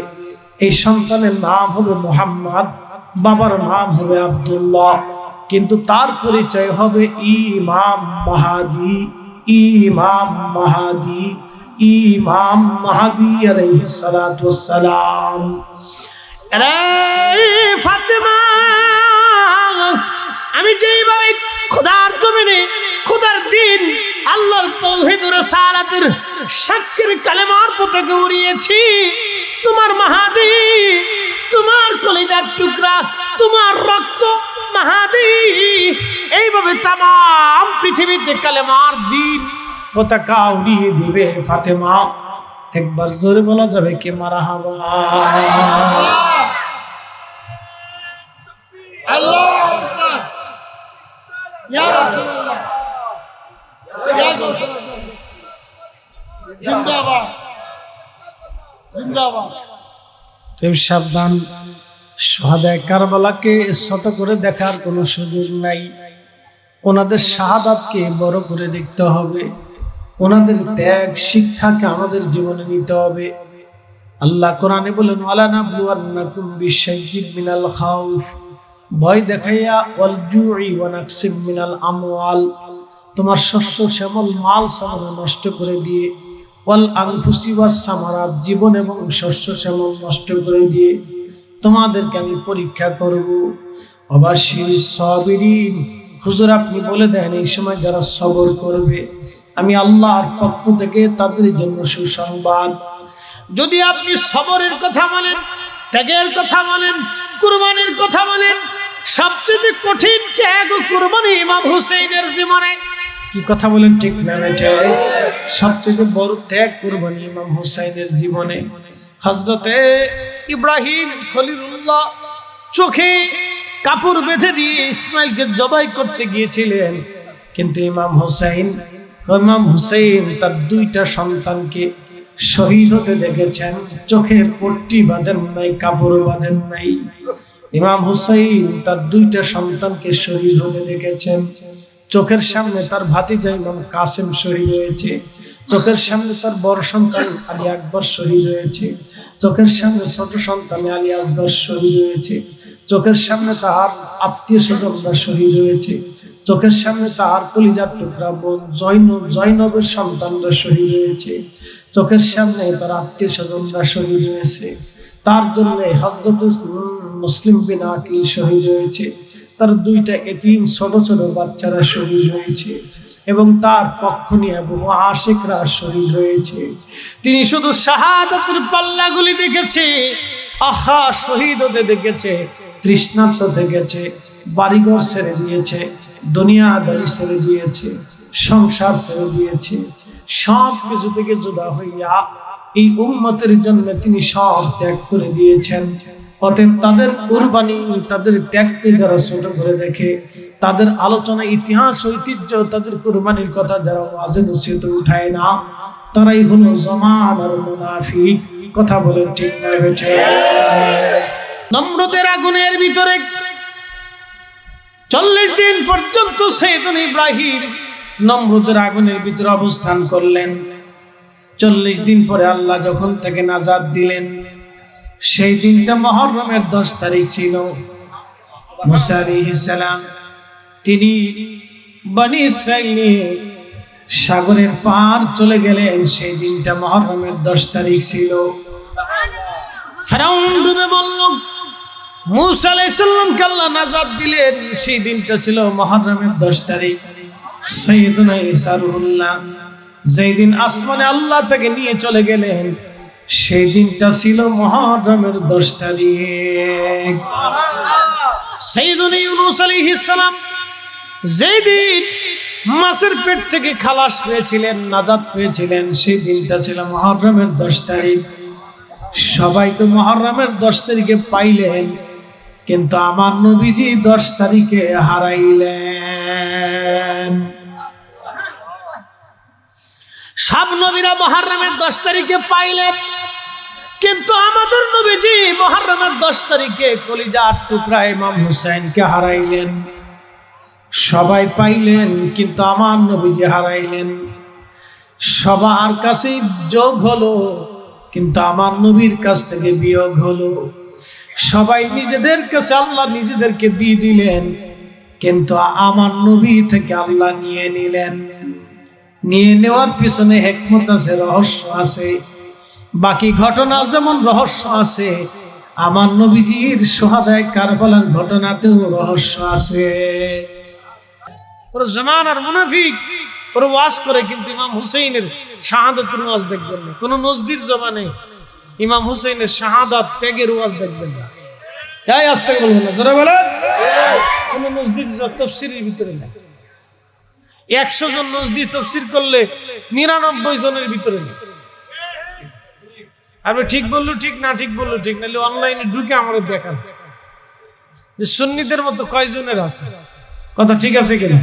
এই সন্তানের নাম হবে মুহাম্মদ, বাবার নাম হবে আব্দুল্লাহ, কিন্তু তার পরিচয় হবে ইমাম মাহাদি। ইমাম মাহাদি, ইমাম মাহাদি আলাইহিস সালাতু ওয়াস সালাম। আরে ফাতেমা, আমি যেইভাবে খোদার জমিনে, খোদার দিন, আল্লাহর তাওহীদ ও রিসালাতের সাক্ষীর কালেমার পতাকা উড়িয়েছি, তোমার মাহাদি, তোমার কলিজার টুকরা, তোমার রক্ত মাহাদি এইভাবে তামাম পৃথিবীতে কালেমার দিন পতাকা উড়িয়ে দিবে। ফাতেমা, একবার জোরে বলা যাবে কি মারহাবা। আল্লাহু আকবার, ইয়া রাসূলুল্লাহ, ইয়া রাসূলুল্লাহ, জিন্দাবাদ জিন্দাবাদ। তুমি সাবধান, শাহাদায়ে কারবালাকে ছোট করে দেখার কোনো সুযোগ নাই। ওনাদের শাহাদাতকে বড় করে দেখতে হবে, ওনাদের ত্যাগ শিক্ষাকে আমাদের জীবনে নিতে হবে। আল্লাহ কোরআনে বলেন, ওয়ালা নাবলুওয়ান্নাকুম বিশাইয়্যিন মিনাল খাউফ, ভয় দেখাইয়া, ওয়াল জুই ওয়া নাকসিম মিনাল আমওয়াল, তোমার শস্য শ্যামল মাল সামানা নষ্ট করে দিয়ে, ওয়াল আনফুসি ওয়াস সামারাত, জীবন এবং শস্য শ্যামল নষ্ট করে দিয়ে তোমাদেরকে আমি পরীক্ষা করব। ওয়াবাশশিরিস সাবিরিন, হুজুর আপনি বলে দেন এই সময় যারা সবর করবে, আমি আল্লাহর পক্ষ থেকে তাদের জন্য সুসংবাদ। যদি আপনি সবরের কথা বলেন, ত্যাগের কথা বলেন, কুরবানির কথা বলেন, সবচেয়ে কঠিন ত্যাগ ও কুরবানি ইমাম হুসাইনের জীবনে। কি কথা বলেন, ঠিক না বেটে? সবচেয়ে বড় ত্যাগ কুরবানি ইমাম হুসাইনের জীবনে। হযরতে ইব্রাহিম খলিলুল্লাহ চোখে কাপড় বেঁধে দিয়ে ইসমাইলকে জবাই করতে গিয়েছিলেন, কিন্তু ইমাম হুসাইন তার দুইটা সন্তানকে শহীদ হতে দেখেছেন। চোখে পট্টি বাঁধেন নাই, কাপড় বাঁধেন নাই। ইমাম হুসাইন তার দুইটা সন্তানকে শহীদ হতে দেখেছেন। চোখের সামনে তার ভাতিজা ইমাম কাসেম শহীদ হয়েছে, চোখের সামনে তার বড় সন্তান আলী আকবর শহীদ হয়েছে, চোখের সামনে ছোট সন্তান আলী আসগর শহীদ হয়েছে, চোখের সামনে তার আত্মীয় স্বজনরা শহীদ হয়েছে, চোখের সামনে তার কলিজার টুকরা বোন জয়নবের সন্তানরা শহীদ হয়েছে, চোখের সামনে তার আত্মীয় স্বজনরা শহীদ হয়েছে। তার জন্য হযরত মুসলিম বিন আকিল শহীদ হয়েছে, তার দুইটা এতিম ছোট ছোট বাচ্চারা শহীদ হয়েছে, এবং তার পক্ষ নিয়ে বহু আশিকরা শহীদ হয়েছে। তিনি শুধু শাহাদাতের পাল্লাগুলি দেখেছে, আহা শহীদ হতে দেখেছে, তৃষ্ণার্ত দেখেছে, বাড়িঘর ছেড়ে দিয়েছে, দুনিয়াদারি ছেড়ে দিয়েছে, সংসার ছেড়ে দিয়েছে, সব কিছু থেকে জুদা হইয়া এই উম্মতের জন্য তিনি সব ত্যাগ করে দিয়েছেন। অতএব তাদের কুরবানি, তাদের ত্যাগকে যারা ছোট করে দেখে, তাদের আলোচনা, ইতিহাস, ঐতিহ্য, তাদের কুরবানির কথা যারা ওয়াজে নসিহতে উঠায় না, তারাই হলো জামানার মুনাফিক। কথা বলেন ঠিক না বেঠে? নমরুদের আগুনের ভিতরে 40 দিন পর্যন্ত সাইয়েদনা ইব্রাহিম নমরুদের আগুনের ভিতরে অবস্থান করলেন। 40 দিন পরে আল্লাহ যখন তাকে নাজাত দিলেন, সেই দিনটা মুহররমের 10 তারিখ ছিল। মুসা আলাইহিস সালাম তিনি বনি ইসরাইল নিয়ে সাগরের পার চলে গেলেন। সেই দিনটা মুহররমের 10 তারিখ ছিল। ফেরাউন ডুবে মরল। মুসা আলাইহিস সালামকে আল্লাহ নাজাত দিলেন, সেই দিনটা ছিল মুহররমের 10 তারিখ। সাইয়েদনা ঈসা রুহুল্লাহ যেই দিন আসমানে আল্লাহ তাকে নিয়ে চলে গেলেন, সেই দিনটা ছিল মুহররমের 10 তারিখ। সাইয়েদনা ইউনূস আলাইহিস সালাম যেই দিন মাছের পেট থেকে খালাস পেয়েছিলেন, নাজাত পেয়েছিলেন, সেই দিনটা ছিল মুহররমের 10 তারিখ। সবাই তো মুহররমের 10 তারিখে পাইলেন, কিন্তু আমার নবীজি 10 তারিখে হারাইলেন। সব নবীরা মুহররমের 10 তারিখে পাইলেন, কিন্তু আমাদের নবীজি মুহররমের 10 তারিখে কলিজার টুকরা ইমাম হুসাইনকে হারাইলেন। সবাই পাইলেন, কিন্তু আমার নবীজি হারাইলেন। সবার কাছে যোগ হলো, কিন্তু আমার নবীর কাছ থেকে বিয়োগ হলো। সবাই নিজেদের কাছে আল্লাহ নিজেদেরকে দিয়ে দিলেন, কিন্তু আমার নবী থেকে আল্লাহ নিয়ে নিলেন। নিয়ে নেওয়ার পিছনে হিকমত আছে, রহস্য আছে। বাকি ঘটনা যেমন রহস্য আছে, আমার নবীজির শুহাদায়ে কারবালার ঘটনাতেও রহস্য আছে। ওরা জামানার মুনাফিক, ওরা ওয়াজ করে, কিন্তু ইমাম হুসাইনের শাহাদাতের ওয়াজ দেখবেন না। কোন নজদির জমানে ইমাম হুসাইনের শাহাদাত ত্যাগের ওয়াজ দেখবেন না। তাই আস্তে বলবেন না, জোরে বলেন। কোন নজদির তাফসীরের ভিতরে না। 100 জন নজদি তাফসীর করলে 99 জনের ভিতরে নেই। আপনি ঠিক বললো ঠিক, না ঠিক বললো ঠিক, নাহলে অনলাইনে ঢুকে আমাদের দেখান যে সুন্নিদের মতো কয়জনের আছে। কথা ঠিক আছে কিনা?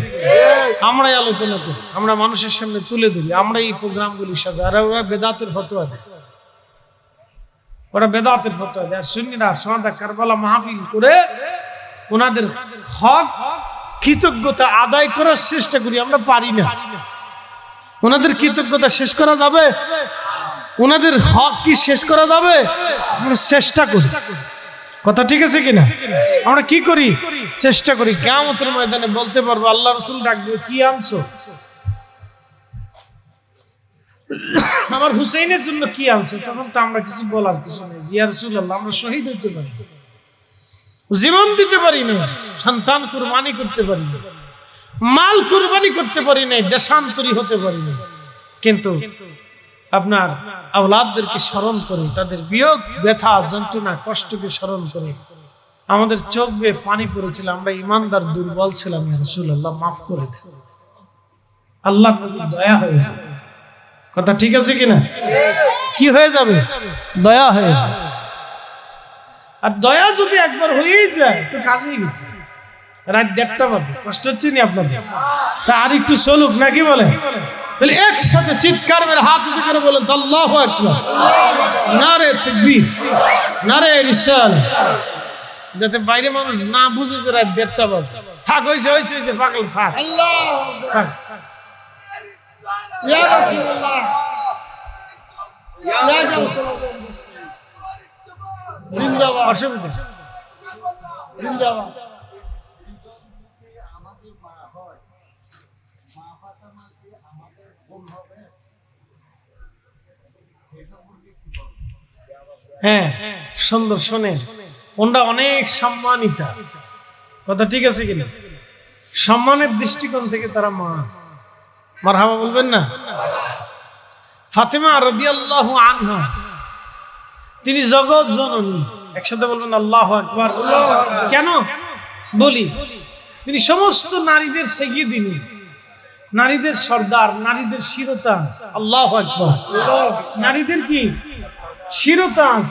আমরাই আলোচনা করি, আমরা মানুষের সামনে তুলে ধরি, আমরা এই প্রোগ্রামগুলি সাজাই। আর ওরা বেদাতের ফতোয়া দেয়, ওরা বেদাতের ফতোয়া দেয়। আর সুন্নিরা শুহাদা কারবালা মাহফিল করে ওনাদের হক কৃতজ্ঞতা আদায় করার চেষ্টা করি, আমরা পারি না। ওনাদের কৃতজ্ঞতা শেষ করা যাবে? ওনাদের হক কি শেষ করা যাবে? আমরা চেষ্টা করি। কথা ঠিক আছে কিনা? আমরা কি করি? চেষ্টা করি। কিয়ামতের ময়দানে বলতে পারবো, আল্লাহ রাসূল ডাকবে, কি আনছো? আমার হুসাইনের জন্য কি আনছো? তখন তো আমরা কিছু বলার কিছু নেই। ইয়া রাসূলুল্লাহ, আমরা শহীদ হতে পারি, জীবন দিতে পারি না, সন্তান কুরবানি করতে পারি না, মাল কুরবানি করতে পারি না, দেশান্তরী হতে পারি না, কিন্তু আপনার আওলাদদেরকে স্মরণ করে, তাদের বিয়োগ, ব্যথা, যন্ত্রণা, কষ্টকে স্মরণ করে আমাদের চোখ বেয়ে পানি পড়েছিল। আমরা ইমানদার, দুর্বল ছিলাম। ইয়া রাসূলুল্লাহ, মাফ করে দেন। আল্লাহ দয়া হয়ে যাবে। কথা ঠিক আছে কিনা? কি হয়ে যাবে? দয়া হয়ে যাবে। আর দয়া যদি একবার হয়েই যায় তো কাজেই গেছে। রাত 1:30 বাজে, কষ্ট হচ্ছে নি আপনাদের? তা আর একটু চলুক নাকি বলেন? বলে একসাথে চিৎকার মেরে হাত উঁচু করে বলেন আল্লাহু আকবার, নারে তাকবীর, নারে রিসালাত, যাতে বাইরে মানুষ না বুঝে যে রাত 1:30 বাজে। থাক, হয়েছে হয়েছে, যে পাগল থাক, থাক। ইয়া রাসূলুল্লাহ, ইয়া রাসূলুল্লাহ, জিন্দাবাদ, অসুবিধা জিন্দাবাদ। হ্যাঁ, সুন্দর শোনেন, ওনরা অনেক সম্মানিতা। কথা ঠিক আছে কিনা? সম্মানের দৃষ্টিকোণ থেকে তারা মা। মারহাবা বলবেন না? ফাতেমা রাদিয়াল্লাহু আনহা, তিনি জগৎ জননী। একসাথে বলবেন আল্লাহু আকবার। কেন বলি? তিনি সমস্ত নারীদের সাইয়্যিদিনী, নারীদের সর্দার, নারীদের শিরোতাজ। আল্লাহু আকবার। নারীদের কি শিরোতাজ?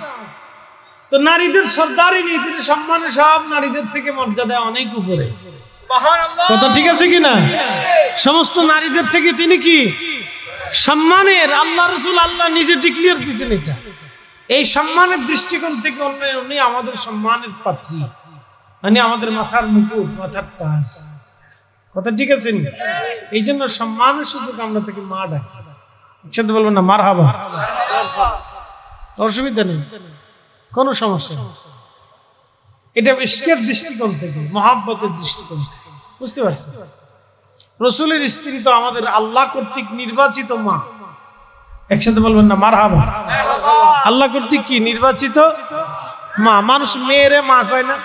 তো নারীদের সর্দারিনী, তিনি সম্মানে সব নারীদের থেকে মর্যাদা অনেক উপরে। কথা ঠিক আছে কিনা? সমস্ত নারীদের থেকে তিনি কি সম্মানের, আল্লাহ রসুল আল্লাহ নিজে ডিক্লিয়ার দিয়েছেন এটা। এই সম্মানের দৃষ্টিকোণ থেকে উনি আমাদের সম্মানের পাত্রী, মানে আমাদের মাথার মুকুট, মাথার তাজ। কথা ঠিক আছে? এই জন্য সম্মানের সুযোগ আমরা তাকে মা ডাকি। একসাথে বলবেন না মারহাবা? অসুবিধা নেই, কোনো সমস্যা নেই। এটা ইশকের দৃষ্টিকোণ থেকে, মহাব্বতের দৃষ্টিকোণ থেকে, বুঝতে পারছেন? রসুলের স্ত্রী তো আমাদের আল্লাহ কর্তৃক নির্বাচিত মা। একসাথে বলবেন না মারহাবা? আল্লাহ কর্তৃক কি নির্বাচিত মা। মানুষ মেয়েরে মা কয় না,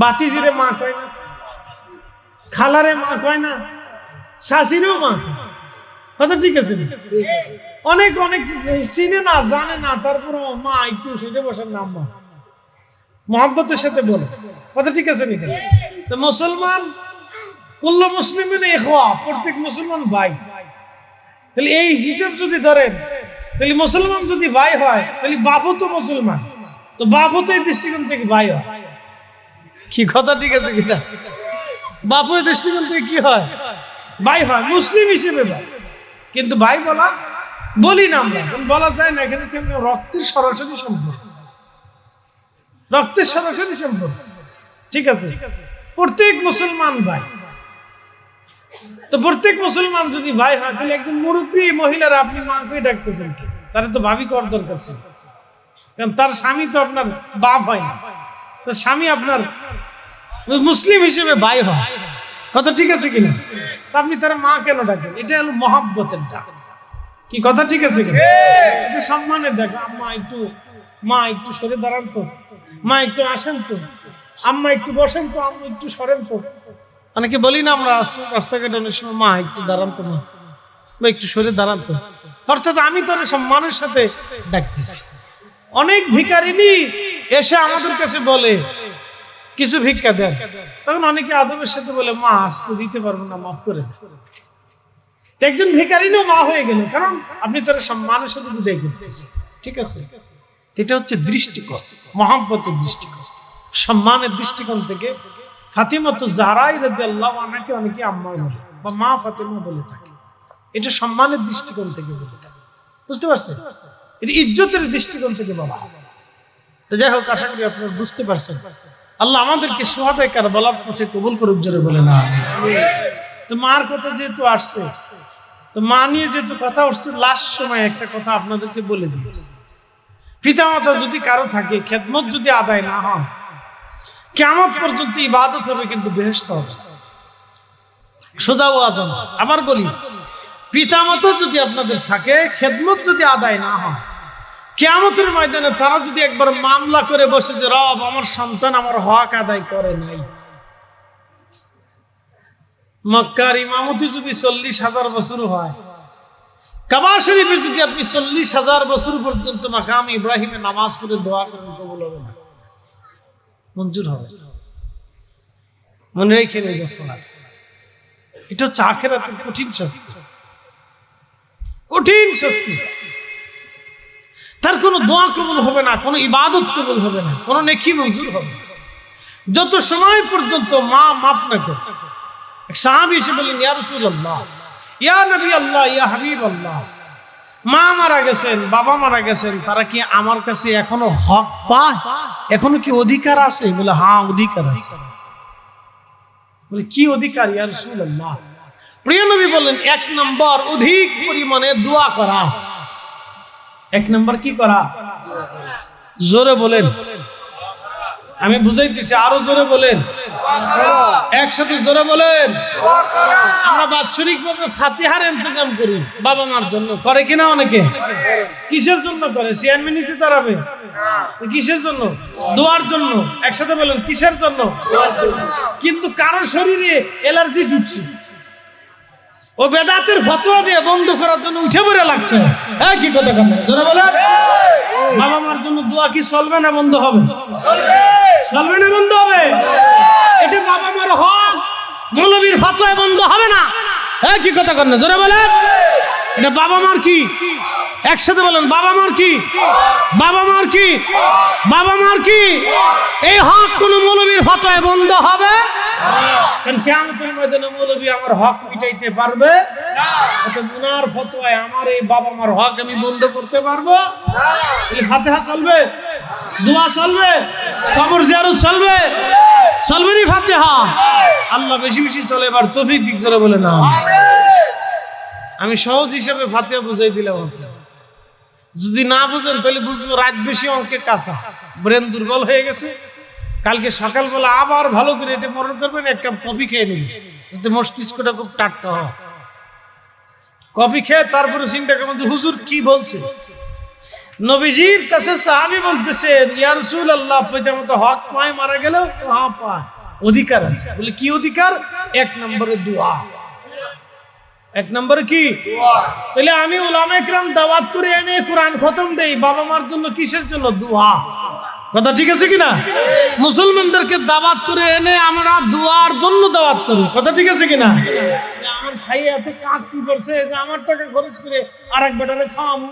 বাতিজিরে মা কয় না, খালারে মা কয় না, শাশিরেও মা কয়। কথা ঠিক আছে? অনেক অনেক চিনে না, জানে না, তারপর মা একটু সেজে বসার নাম মা, মহব্বতের সাথে বলে। কথা ঠিক আছে নাকি? তো মুসলমান কুল্লু মুসলিমিন ইখওয়া, প্রত্যেক মুসলমান ভাই। তাহলে এই হিসাব যদি ধরেন, তাহলে মুসলমান যদি ভাই হয়, তাহলে বাপও তো মুসলমান, তো বাপও তো এই দৃষ্টিকোণ থেকে ভাই হয়। কি কথা ঠিক আছে কিনা? বাপও এই দৃষ্টিকোণ থেকে কি হয়? ভাই হয়, মুসলিম হিসেবে ভাই। কিন্তু ভাই বলি না আমরা, বলা যায় না। এখানে কিন্তু রক্তের সরাসরি সম্পর্ক, রক্তের সরাসরি সম্পর্ক। ঠিক আছে? প্রত্যেক মুসলমান ভাই। তো প্রত্যেক মুসলমান যদি ভাই হয়, তাহলে একজন মুরব্বী মহিলারা আপনি মাকে ডাকতেছেন, তারা তো ভাবি কর দরকার ছিল, কারণ তার স্বামী তো আপনার বাপ হয় না, তার স্বামী আপনার মুসলিম হিসেবে ভাই হয়। কথা ঠিক আছে কিনা? আপনি তারা মা কেন ডাকেন? এটা হলো মহব্বতের ডাক। কি কথা ঠিক আছে কিনা? এটা সম্মানের ডাক। মা একটু সরে দাঁড়ান তো, মা একটু আসেন তো, আম্মা একটু বসেন তো, আম্মা একটু সরেন তো। অনেকে বলি না আমরা রাস্তাঘাটে অনেক সময়, মা একটু দাঁড়ান তো, মা একটু সরে দাঁড়ান তো। অর্থাৎ আমি তার সম্মানের সাথে ডাকতেছি। অনেক ভিখারিনী এসে আমাদের কাছে বলে কিছু ভিক্ষা দেন, তখন অনেকে আদবের সাথে বলে মা আজকে দিতে পারবো না, মাফ করে দেন। একজন ভিখারিনীও মা হয়ে গেল, কারণ আপনি তার সম্মানের সাথে বিদায় করতেছেন। ঠিক আছে? এটা হচ্ছে দৃষ্টিকোণ, মহব্বতের দৃষ্টিকোণ, সম্মানের দৃষ্টিকোণ থেকে। ফাতিমা তো জাহরাই রাদিয়াল্লাহু আনহাকে অনেকে আম্মা বলে বা মা ফাতিমা বলে থাকে। এটা সম্মানের দৃষ্টিকোণ থেকে বলে থাকে। বুঝতে পারছেন? এটা ইজ্জতের দৃষ্টিকোণ থেকে বলা। তো যাই হোক, আশা করি আপনারা বুঝতে পারছেন। আল্লাহ আমাদেরকে সুহাদায়ে কারবালার পথে কবুল করুক, জোরে বলে না আমিন। তো মার কথা যেহেতু আসছে, তো মা নিয়ে যেহেতু কথা উঠছে, লাস্ট সময় একটা কথা আপনাদেরকে বলে দিই। পিতামাতা যদি কারো থাকে, খেদমত যদি আদায় না হয়, কিয়ামত পর্যন্ত ইবাদত হবে কিন্তু বেহেশত হবে। সোজা ওয়াজ। আবার বলি, পিতামাতা যদি আপনাদের থাকে, খেদমত যদি আদায় না হয়, কিয়ামতের ময়দানে তারা যদি একবার মামলা করে বসে যে রব আমার সন্তান আমার হক আদায় করে নাই। মক্কার ইমামতি যদি 40,000 বছর হয়, কাবা শরীফে যদি আপনি 40,000 বছর পর্যন্ত মাকাম ইব্রাহিমে নামাজ পড়ে দোয়া করেন, কবুল হবে না, মঞ্জুর হবে। মনে রেখে নেই। এটা হচ্ছে আখিরাতের কঠিন শাস্তি, কঠিন শাস্তি। তার কোনো দোয়া কবুল হবে না, কোনো ইবাদত কবুল হবে না, কোনো নেকি মঞ্জুর হবে না, যত সময় পর্যন্ত মা মাফ না করে। এক সাহাবী এসে বললেন, ইয়া রাসূলুল্লাহ, ইয়া নবী আল্লাহ, ইয়া হাবিব আল্লাহ, মা মারা গেছেন, বাবা মারা গেছেন, তারা কি আমার কাছে এখনো হক পায়, এখনো কি অধিকার আছে? বলে হ্যাঁ, অধিকার আছে। বলে কি অধিকার ইয়া রাসূলুল্লাহ? প্রিয় নবী বললেন, 1 নম্বর অধিক পরিমাণে দোয়া করা। 1 নম্বর কি করা? জোরে বলেন, আমি বুঝাইতেছি, আরো জোরে বলেন, একসাথে জোরে বলেন। আমরা বাৎসরিক ভাবে ফাতিহার ইন্তজাম করি বাবা মার জন্য, করে কিনা অনেকে? কিসের জন্য করে? চেয়ারম্যান নিতে দাঁড়াবে? কিসের জন্য? দোয়ার জন্য। একসাথে বলেন, কিসের জন্য? কিন্তু কারো শরীরে অ্যালার্জি ঢুকছে, ও বেদাতের ফতোয়া দিয়ে বন্ধ করার জন্য উঠে পড়ে লাগছে। হ্যাঁ, কি কথা বলেন? জোরে বলেন। বাবা মার জন্য দোয়া কি চলবে না বন্ধ হবে? চলবে না বন্ধ হবে? এটা বাবা মার হক, মৌলবীর ফতোয়ায় বন্ধ হবে না। হ্যাঁ, কি কথা করেন? জোরে বলেন। এটা বাবা মার কি? একসাথে বলেন, বাবা মার কি? বাবা মার কি? বাবা মার কি? এই হক কোন মৌলবীর ফতোয়ায় বন্ধ হবে কারণ কিয়ামতের ময়দানে মৌলবী আমার হক মিটাইতে পারবে না। অত মুনার ফতোয়ায় আমার এই বাবা মার হক আমি বন্ধ করতে পারবো না। তাহলে ফাতিহা চলবে, দোয়া চলবে, কবর জিয়ারত চলবে, চলবে নি ফাতিহা? আল্লাহ বেশি বেশি চলে, এবার তৌফিক দিক জোরে বলে না। আমি সহজ হিসাবে ফাতিহা বুঝাই দিলাম। যদি না বুঝেন তাহলে বুঝবো রাত বেশি অঙ্কে কাঁচা, ব্রেন দুর্বল হয়ে গেছে। কালকে সকালবেলা আবার ভালো করে এটা মরণ করবেন, এক কাপ কফি খেয়ে নেবেন যাতে মস্তিষ্কটা খুব টাটকা হয়। কফি খেয়ে তারপরে চিন্তা করবেন যে হুজুর কি বলছে। নবীজির কাছে সাহাবী বলতেছেন, ইয়া রাসূলুল্লাহ, পয়গম্বর হক পায় মারা গেলেও হ্যাঁ পায়, অধিকার আছে। বলে কি অধিকার? এক নম্বরে দোয়া। এক নম্বরে কি? দোয়া। তাহলে আমি উলামা ইকরাম দাওয়াত করে এনে কোরআন খতম দেই, বাবা মার জন্য কিসের জন্য? দোয়া। কথা ঠিক আছে কিনা? মুসলমানদেরকে দাওয়াত করে এনে আমরা দোয়ার জন্য দাওয়াত করি। কথা ঠিক আছে কিনা? আমার ভাই এত কাজ কি করছে যে আমার টাকা খরচ করে আরেক বেটারে খাওয়াবো,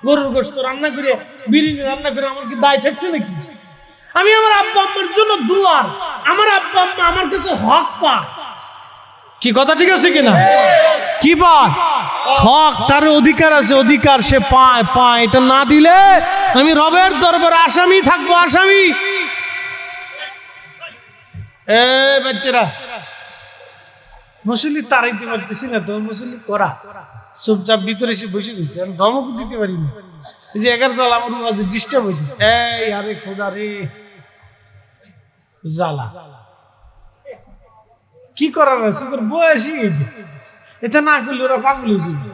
গরুর গোশত রান্না করে, বিরিয়ানি রান্না করে, আমার কি দায় থাকছে নাকি? আমি আমার আব্বা আম্মার জন্য দোয়ার, আমার আব্বা আম্মা আমার কাছে হক পায়। কি কথা ঠিক আছে কিনা? কি পায়? হক, তার অধিকার আছে, অধিকার সে পায়। এটা না দিলে আমি রবের দরবারে আসামি থাকবো, আসামি। এ বাচ্চারা, মুসল্লি তারাইতে পারতেছি না তো, মুসল্লি করা চুপচাপ ভিতরে এসে বসে রয়েছে, আমি ধমক দিতে পারি না। এই যে 11 জাল আমার মাঝে ডিস্টার্ব হয়েছে। এই আরে খোদা রে, জ্বালা কি করার আছে, বয়সই এটা না করলে ওরা পাগল হয়ে যাবে।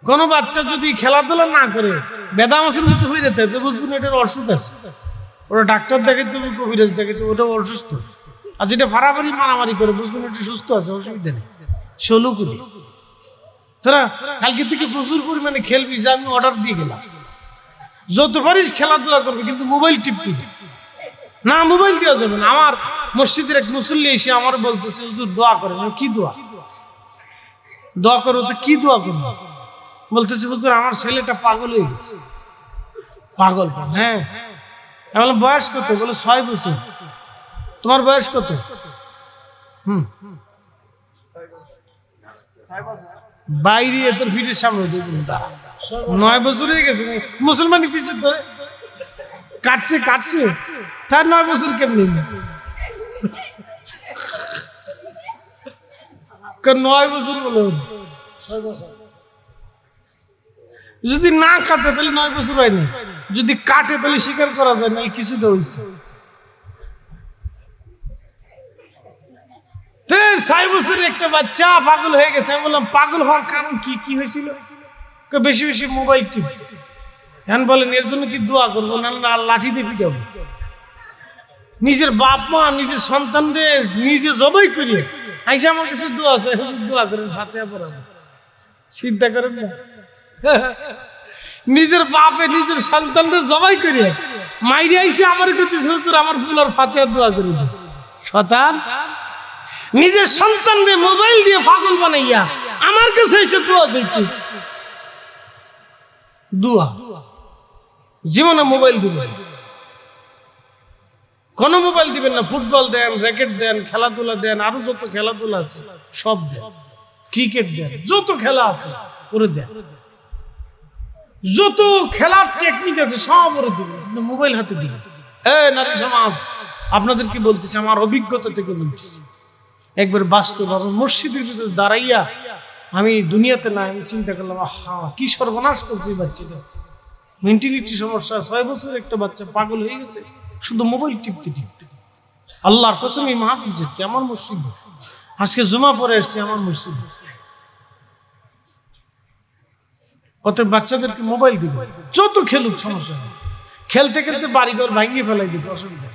কোনো বাচ্চা যদি খেলাধুলা না করে বেদা মাসুল মতো হয়ে যেতে, তো বুঝবেন এটার অসুখ আছে। ওরা ডাক্তার দেখে, তুমি কবিরাজ দেখে, তো ওটা অসুস্থ। আর যেটা ফাড়াফাড়ি মারামারি করে, বুঝবেন এটা সুস্থ আছে, অসুবিধা নেই। ষোলো কোটি ছাড়া কালকে থেকে প্রচুর পরিমাণে খেলবি, যে আমি অর্ডার দিয়ে গেলাম। যত পারিস খেলাধুলা করবে, কিন্তু মোবাইল টিপবি না, মোবাইল দেওয়া যাবে না। আমার মসজিদের এক মুসল্লি এসে আমার বলতেছে, হুজুর দোয়া করেন। কি দোয়া? দোয়া করো তো কি দোয়া করবো? বলতেছে, হুজুর আমার ছেলেটা পাগল হয়ে গেছে। পাগল? হ্যাঁ। আমি বললাম বয়স কত? বলে 6 বছর। তোমার বয়স কত? বাইরে তোর ভিড়ের সামনে দেখুন, 9 বছর হয়ে গেছে। মুসলমানি পিছিয়ে ধরে কাটছে তার 9 বছর কেমনি? 9 বছর বলে যদি না কাটে তাহলে 9 বছর হয়নি, যদি কাটে তাহলে স্বীকার করা যায় না কিছুটা হয়েছে। 6 বছরের একটা বাচ্চা পাগল হয়ে গেছে। আমি বললাম পাগল হওয়ার কারণ কি? কি হয়েছিল? বেশি বেশি মোবাইল টিপতে। এখন বলেন এর জন্য কি দোয়া করবো না লাঠি দিয়ে পিটাবো? নিজের বাপ মা নিজের সন্তানদের নিজে জবাই করিয়ে আইসা আমার কাছে দোয়া আছে, দোয়া করেন, ফাতিহা পড়াবো। চিন্তা করেন না, নিজের বাপে নিজের সন্তানদের জবাই করিয়ে মাইরে আইসে আমার কাছে আমার ফুলার ফাতিহা দোয়া করে দিই। শতান নিজের সন্তানদের মোবাইল দিয়ে পাগল বানাইয়া আমার কাছে এসে দোয়া চাইতে। দোয়া জীবনে মোবাইল দিবেন, কোন মোবাইল দিবেন না। ফুটবল দেন, র্যাকেট দেন, খেলাধুলা দেন, আরো যত খেলাধুলা আছে সব দেন, ক্রিকেট দেন, যত খেলা আছে ওরে দেন, যত খেলার টেকনিক আছে সব ওরে দিবেন, মোবাইল হাতে দিবেন। নারী সমাজ, আপনাদের কি বলতেছি, আমার অভিজ্ঞতা থেকে বলতেছি, একবার বাস্তব। আমার মসজিদের ভিতরে দাঁড়াইয়া আমি দুনিয়াতে না, আমি চিন্তা করলাম, কি সর্বনাশ করছে এই বাচ্চাটা। মেন্টালিটি সমস্যা, 6 বছরের একটা বাচ্চা পাগল হয়ে গেছে শুধু মোবাইল টিপতে টিপতে। আল্লাহর কসম এই মাহফিল কি আমার মসজিদ, আজকে জুমা পরে এসছে আমার মসজিদ। কত বাচ্চাদেরকে মোবাইল দিবে, যত খেলুক সমস্যা নেই, খেলতে খেলতে বাড়িঘর ভাঙিয়ে ফেলাই দিবে, অসুবিধা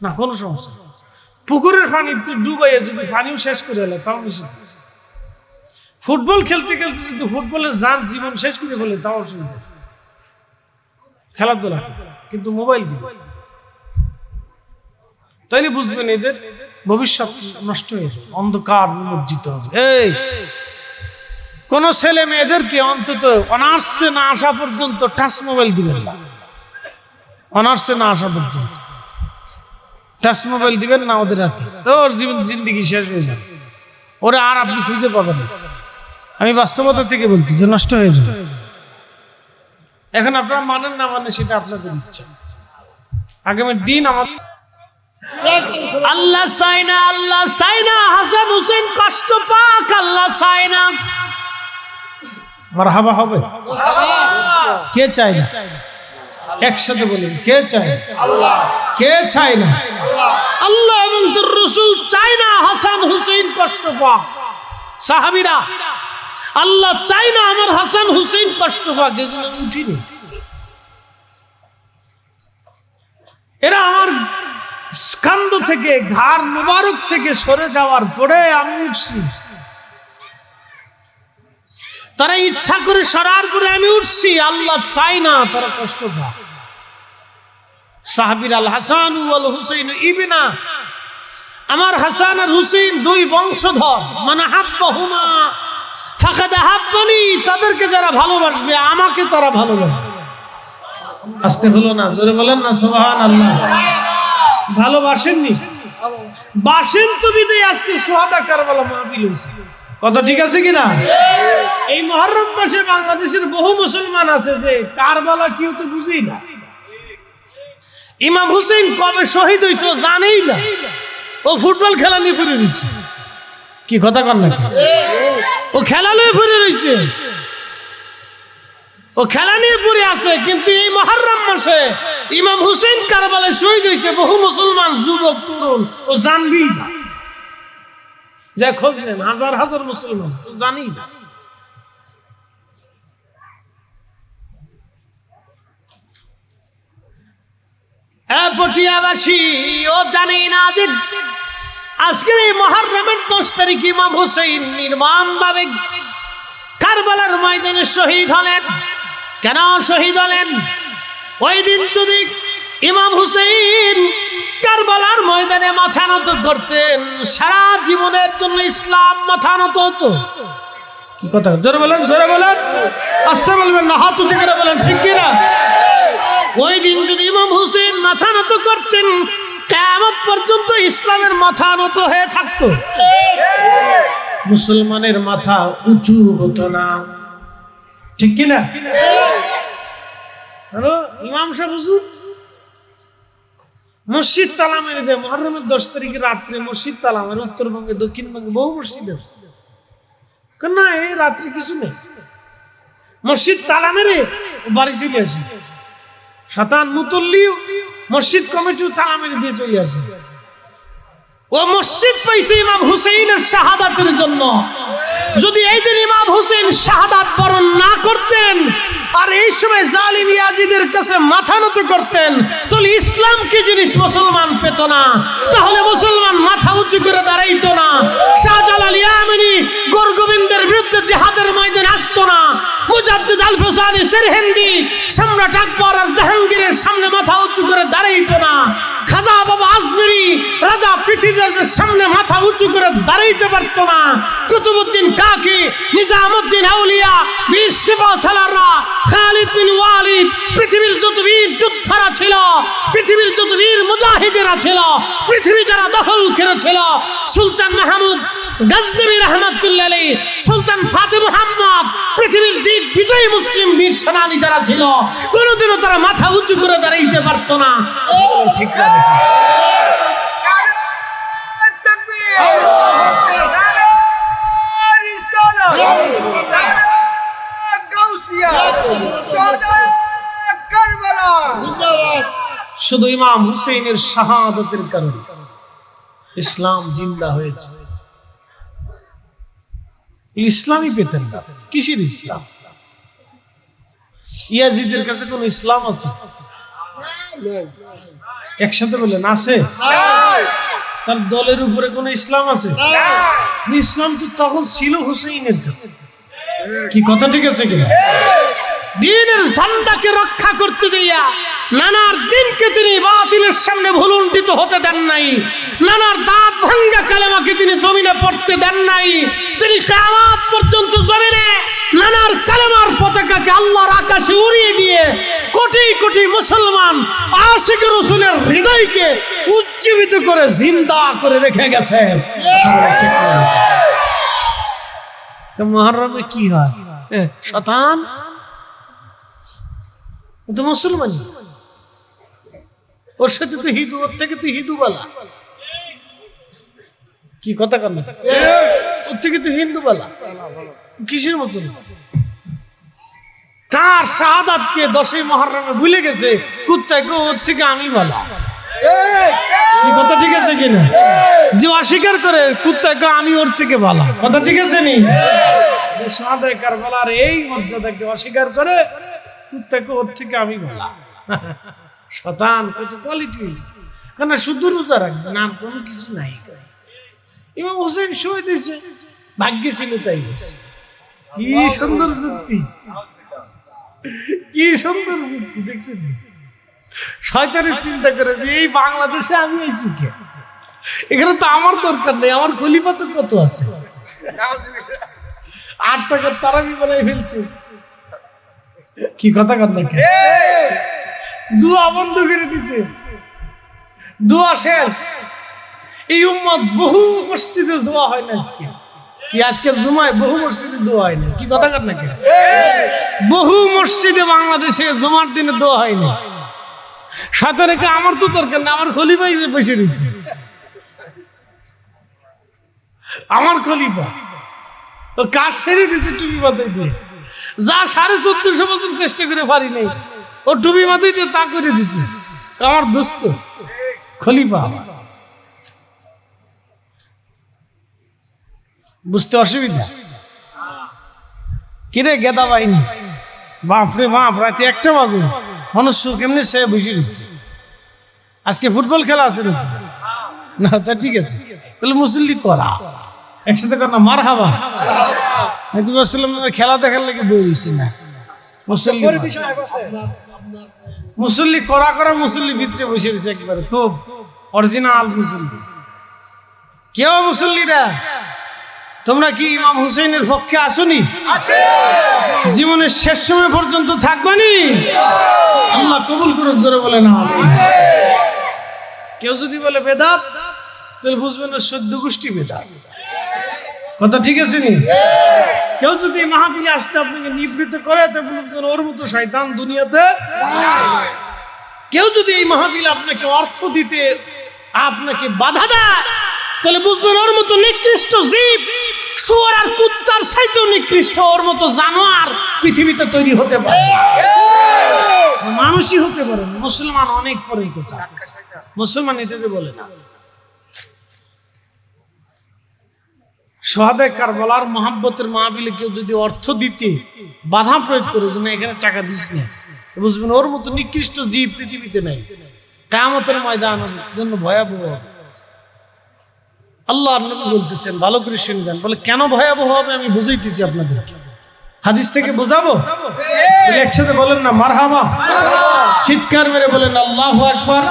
না, কোনো সমস্যা। পুকুরের পানি ডুবাইয়া যদি পানিও শেষ করে এলে তাও নিষেধ। ফুটবল খেলতে খেলতে যদি ফুটবলের জীবন শেষ করে ফেলে তাও অসুবিধা। খেলাধুলা কিন্তু মোবাইল দিবে, তাইলে বুঝবেন এদের ভবিষ্যৎ নষ্ট হয়ে যাবে, অন্ধকার নিমজ্জিত হবে। এই কোন ছেলে মেয়েদেরকে অন্তত অনার্সে না আসা পর্যন্ত টাচ মোবাইল দিবেন না, অনার্সে না আসা পর্যন্ত। টাচ মোবাইল দিবেন না ওদের হাতে, তো ওর জীবন জিন্দিগি শেষ হয়ে যাবে, ওরা আর আপনি খুঁজে পাবেন না। আমি বাস্তবতা থেকে বলতেছি, নষ্ট হয়ে যাবে। এখন আপনারা মানেন না মানে সেটা আপনাদের ইচ্ছা। আগামী দিন আমাদের আল্লাহ চাই না, আল্লাহ চাই না হাসান হুসেন কষ্ট পাক, আল্লাহ চাই না। মারহাবা হবে? কে চায় না? একসাথে বলেন, কে চায়? কে চায় না? আল্লাহ এবং তার রাসূল চায় না হাসান হুসেন কষ্ট পাক। সাহাবীরা আল্লাহ চায় না আমার হাসান হুসেন কষ্ট পাক, এজন্য আমি উঠিনি। এরা আমার স্কন্ধ থেকে, ঘাড় মুবারক থেকে সরে যাওয়ার পরে আমি উঠছি। তারা ইচ্ছা করে সরার পরে আমি উঠছি। আল্লাহ চাই না তারা কষ্ট পায়। সাহাবীর আল হাসান ওয়াল হুসাইন ইবনা, আমার হাসান আর হুসেন দুই বংশধর। মান হাব্বাহুমা ফাকাদ হাব্বানি, তাদেরকে যারা ভালোবাসবে আমাকে তারা ভালোবাসবে। আসতে হলো না, জোরে বলেন না সুবহানাল্লাহ। ভালোবাসেননি, বাসেন তো বিদায় আজকে সুহাদা কারবালা মাহফিল হইছে। কথা ঠিক আছে কিনা? এই মুহররম মাসে বাংলাদেশের বহু মুসলমান আছে যে কারবালা কি তো বুঝি না। ইমাম হুসেন কবে শহীদ হইছে জানেই না, ও ফুটবল খেলা নিয়ে পড়ে রয়েছে। কি কথা কন না? ও খেলা নিয়ে পড়ে রয়েছে, ও খেলা নিয়ে পড়ে আছে। কিন্তু এই মুহররম মাসে ইমাম হুসেন কারবালায় শহীদ হয়েছে বহু মুসলমান যুবক তরুণ, ও জানবি না। যা খোঁজ নেন, হাজার হাজার মুসলমান জানি না। পটিয়াবাসী ও জানি না যে আজকের এই মুহররমের 10 তারিখ ইমাম হুসেন নির্মমভাবে কারবালার ময়দানে শহীদ হলেন। কেন শহীদ হলেন? ওই দিন যদি ইমাম হুসেন কারবালার ময়দানে মাথা নত করতেন, সারা জীবনের জন্য ইসলাম মাথা নত হতো। কি কথা? জোরে বলেন, জোরে বলেন, আস্তে বলবেন না, হাত উঁচু করে বলেন, ঠিক কিনা? ওই দিন যদি ইমাম হুসেন মাথা নত করতেন, কিয়ামত পর্যন্ত ইসলামের মাথা নত হয়ে থাকতো, মুসলমানের মাথা উঁচু হতো না। ঠিক কিনা? হ্যালো ইমাম সাহেব হুজুর, মসজিদ তালা মেরে দেয়। মুহররমের 10 তারিখে রাত্রে মসজিদ তালা মেরে, উত্তরবঙ্গে দক্ষিণবঙ্গে বহু মসজিদ আছে, না এই রাত্রে কিছু নেই, মসজিদ তালা মেরে বাড়ি চলে আসে। শতান মুতল্লি মসজিদ কমিটিও তালা মেরে দিয়ে চলে আসে। ও মসজিদ পাইছে ইমাম হুসেইনের শাহাদাতের জন্য। যদি এই দিন ইমাম হুসেন শাহাদাত বরণ না করতেন আর এই সময় জালিম ইয়াজিদের কাছে মাথা নত করতেন, তাহলে ইসলাম কি জিনিস মুসলমান পেত না, তাহলে মুসলমান মাথা উঁচু করে দাঁড়াইতো না। শাহজালাল ইয়ামানি গোরগোবিন্দের বিরুদ্ধে জিহাদের ময়দানে আসতো না। মুজাদ্দিদ আল ফুসানি সিরহিন্দি সম্রাট আকবর আর জাহাঙ্গীরের সামনে মাথা উঁচু করে দাঁড়াইতো না। খাজা বাবা আজমিরি রাজা পৃথিবীর সামনে মাথা উঁচু করে দাঁড়াইতে পারতো না। কুতুবউদ্দিন কাকি, নিজামউদ্দিন আউলিয়া, বীর শিবা সালাররা, খালিদ বিন ওয়ালিদ, পৃথিবীর যত বীর যোদ্ধারা ছিল, পৃথিবীর যত বীর মুজাহিদেরা ছিল, পৃথিবী যারা দখল করেছিল, সুলতান মাহমুদ গজনবী রহমাতুল্লাহ আলাইহি, সুলতান ফাতেহ মুহাম্মদ, পৃথিবীর দিক বিজয়ী মুসলিম বীর সেনানী যারা ছিল, কোনোদিনও তারা মাথা উঁচু করে দাঁড়াইতে পারতো না। ঠিক না? শুধু ইমাম হুসেইনের শাহাদাতের কারণে ইসলাম জিন্দা হয়েছে। ইসলামই পেতেন না। কিসের ইসলাম? ইয়াজিদের কাছে কোন ইসলাম আছে? একসাথে বলেন, আছে? তার দলের উপরে কোন ইসলাম আছে? ইসলাম তো তখন ছিল হুসেইনের কাছে। কি কথা ঠিক আছে কিনা? দ্বীনের ঝান্ডাকে রক্ষা করতে যাইয়া নানার দিনকে তিনি বাতিলের সামনে ভুলুণ্ঠিত হতে দেন নাই। নানার দাঁত ভাঙ্গা কালেমাকে তিনি জমিনে পড়তে দেন নাই। তিনি কিয়ামত পর্যন্ত জমিনে নানার কালেমার পতাকাকে আল্লাহর আকাশে উড়িয়ে দিয়ে কোটি কোটি মুসলমান আশিক রাসূলের হৃদয় হৃদয়কে উজ্জীবিত করে জিন্দা করে রেখে গেছে। মুহররমে কি হয়? শতান ও তো মুসলমান, ওর সাথে তো হিন্দু, ওর থেকে তো হিন্দু বলা কি কথা কর না, ওর থেকে তো হিন্দু বলা কিসের মুসলমান? তার শাহাদাতকে 10ই মুহররমে ভুলে গেছে, কুত্তাকে ওর থেকে আমি বলা কি কথা ঠিক আছে কিনা? যে অস্বীকার করে কুত্তাকে আমি ওর থেকে বলা কথা ঠিক আছে নি? শাহাদায়ে কারবালার এই মর্যাদাকে অস্বীকার করে কুত্তাকে ওর থেকে আমি বলা। শতান কত কোয়ালিটি, কেন শুধু রোজা রাখবে না, কোনো কিছু নাই। ইমাম হোসেন শহীদ হয়েছে, ভাগ্যে ছিল তাই হয়েছে। কি সুন্দর যুক্তি, কি সুন্দর যুক্তি দেখছেন? শয়তানের চিন্তা করেছে এই বাংলাদেশে আমি আইছি কে, এখানে তো আমার দরকার নেই, আমার খলিফা তো কত আছে, 8 টাকার তারাবি বানাই ফেলছে। কি কথা কর না, দুয়া বন্ধ করে দিছে, দোয়া শেষ। এই উম্মত বহু মসজিদে দোয়া হয় না আজকে, কি আজকের জুমায় বহু মসজিদে দোয়া হয় না, কি কথা কর না, বহু মসজিদে বাংলাদেশে জুমার দিনে দোয়া হয় না। সাথে রেখে আমার তো দরকার না, আমার খলিফাই বসে রয়েছে, আমার খলিফা ও কাজ সেরে দিচ্ছে টুপি মাথায় দিয়ে, যা 1450 বছর চেষ্টা করে পারি নাই ও টুপি মাথায় দিয়ে তা করে দিছে। আমার দোস্ত খলিফা, বুঝতে অসুবিধা? কিরে গেদা বাহিনী, বাপরে বাপ, রাতে 1টা বাজে মনুষ্য কেমনি সে বসে রয়েছে। আজকে ফুটবল খেলা আছে নাকি? না, তা ঠিক আছে, তাহলে মুসল্লি করা একসাথে কর না, মার হাবা। আমি তো বলছিলাম খেলা দেখার লাগে বই রয়েছে না, মুসল্লি করা করা মুসল্লি ভিতরে বসে রয়েছে একবারে, খুব অরিজিনাল মুসল্লি। কেউ মুসল্লিরা তোমরা কি ইমাম হুসেনের পক্ষে আসনি? জীবনের শেষ সময় পর্যন্ত থাকবানি? আল্লাহ কবুল করুক, জোরে বলে না। কেউ যদি বলে বেদাত, তাহলে বুঝবেন না 14 গোষ্ঠী বেদাত, কথা ঠিক আছে নি? কেউ যদি মাহফিলে আসতে আপনাকে নিবৃত্ত করে, তাহলে বুঝবেন ওর মতো শয়তান দুনিয়াতে। কেউ যদি এই মাহফিলে আপনাকে অর্থ দিতে আপনাকে বাধা দেয়, তাহলে বুঝবেন ওর মতো নিকৃষ্ট জীব, শুয়োর আর কুত্তার চাইতেও নিকৃষ্ট, ওর মতো জানোয়ার পৃথিবীতে তৈরি হতে পারে, মানুষই হতে পারে। মুসলমান অনেক পরে কথা, মুসলমান এটাকে বলে না। শাহাদায়ে কারবালার মহব্বতের মাহফিলে কেউ যদি অর্থ দিতে বাধা প্রয়োগ করে যে না এখানে টাকা দিস না, বুঝবেন ওর মতো নিকৃষ্ট জীব পৃথিবীতে নাই। কিয়ামতের ময়দানের জন্য ভয়াবহ হবে। আল্লাহর নবী বলতেছেন, ভালো করে শুনবেন, বলে কেন ভয়াবহ হবে আমি বুঝাইতেছি আপনাদেরকে, হাদিস থেকে বোঝাবো। একসাথে বলেন না মারহাবা, চিৎকার মেরে বলেন আল্লাহু আকবার।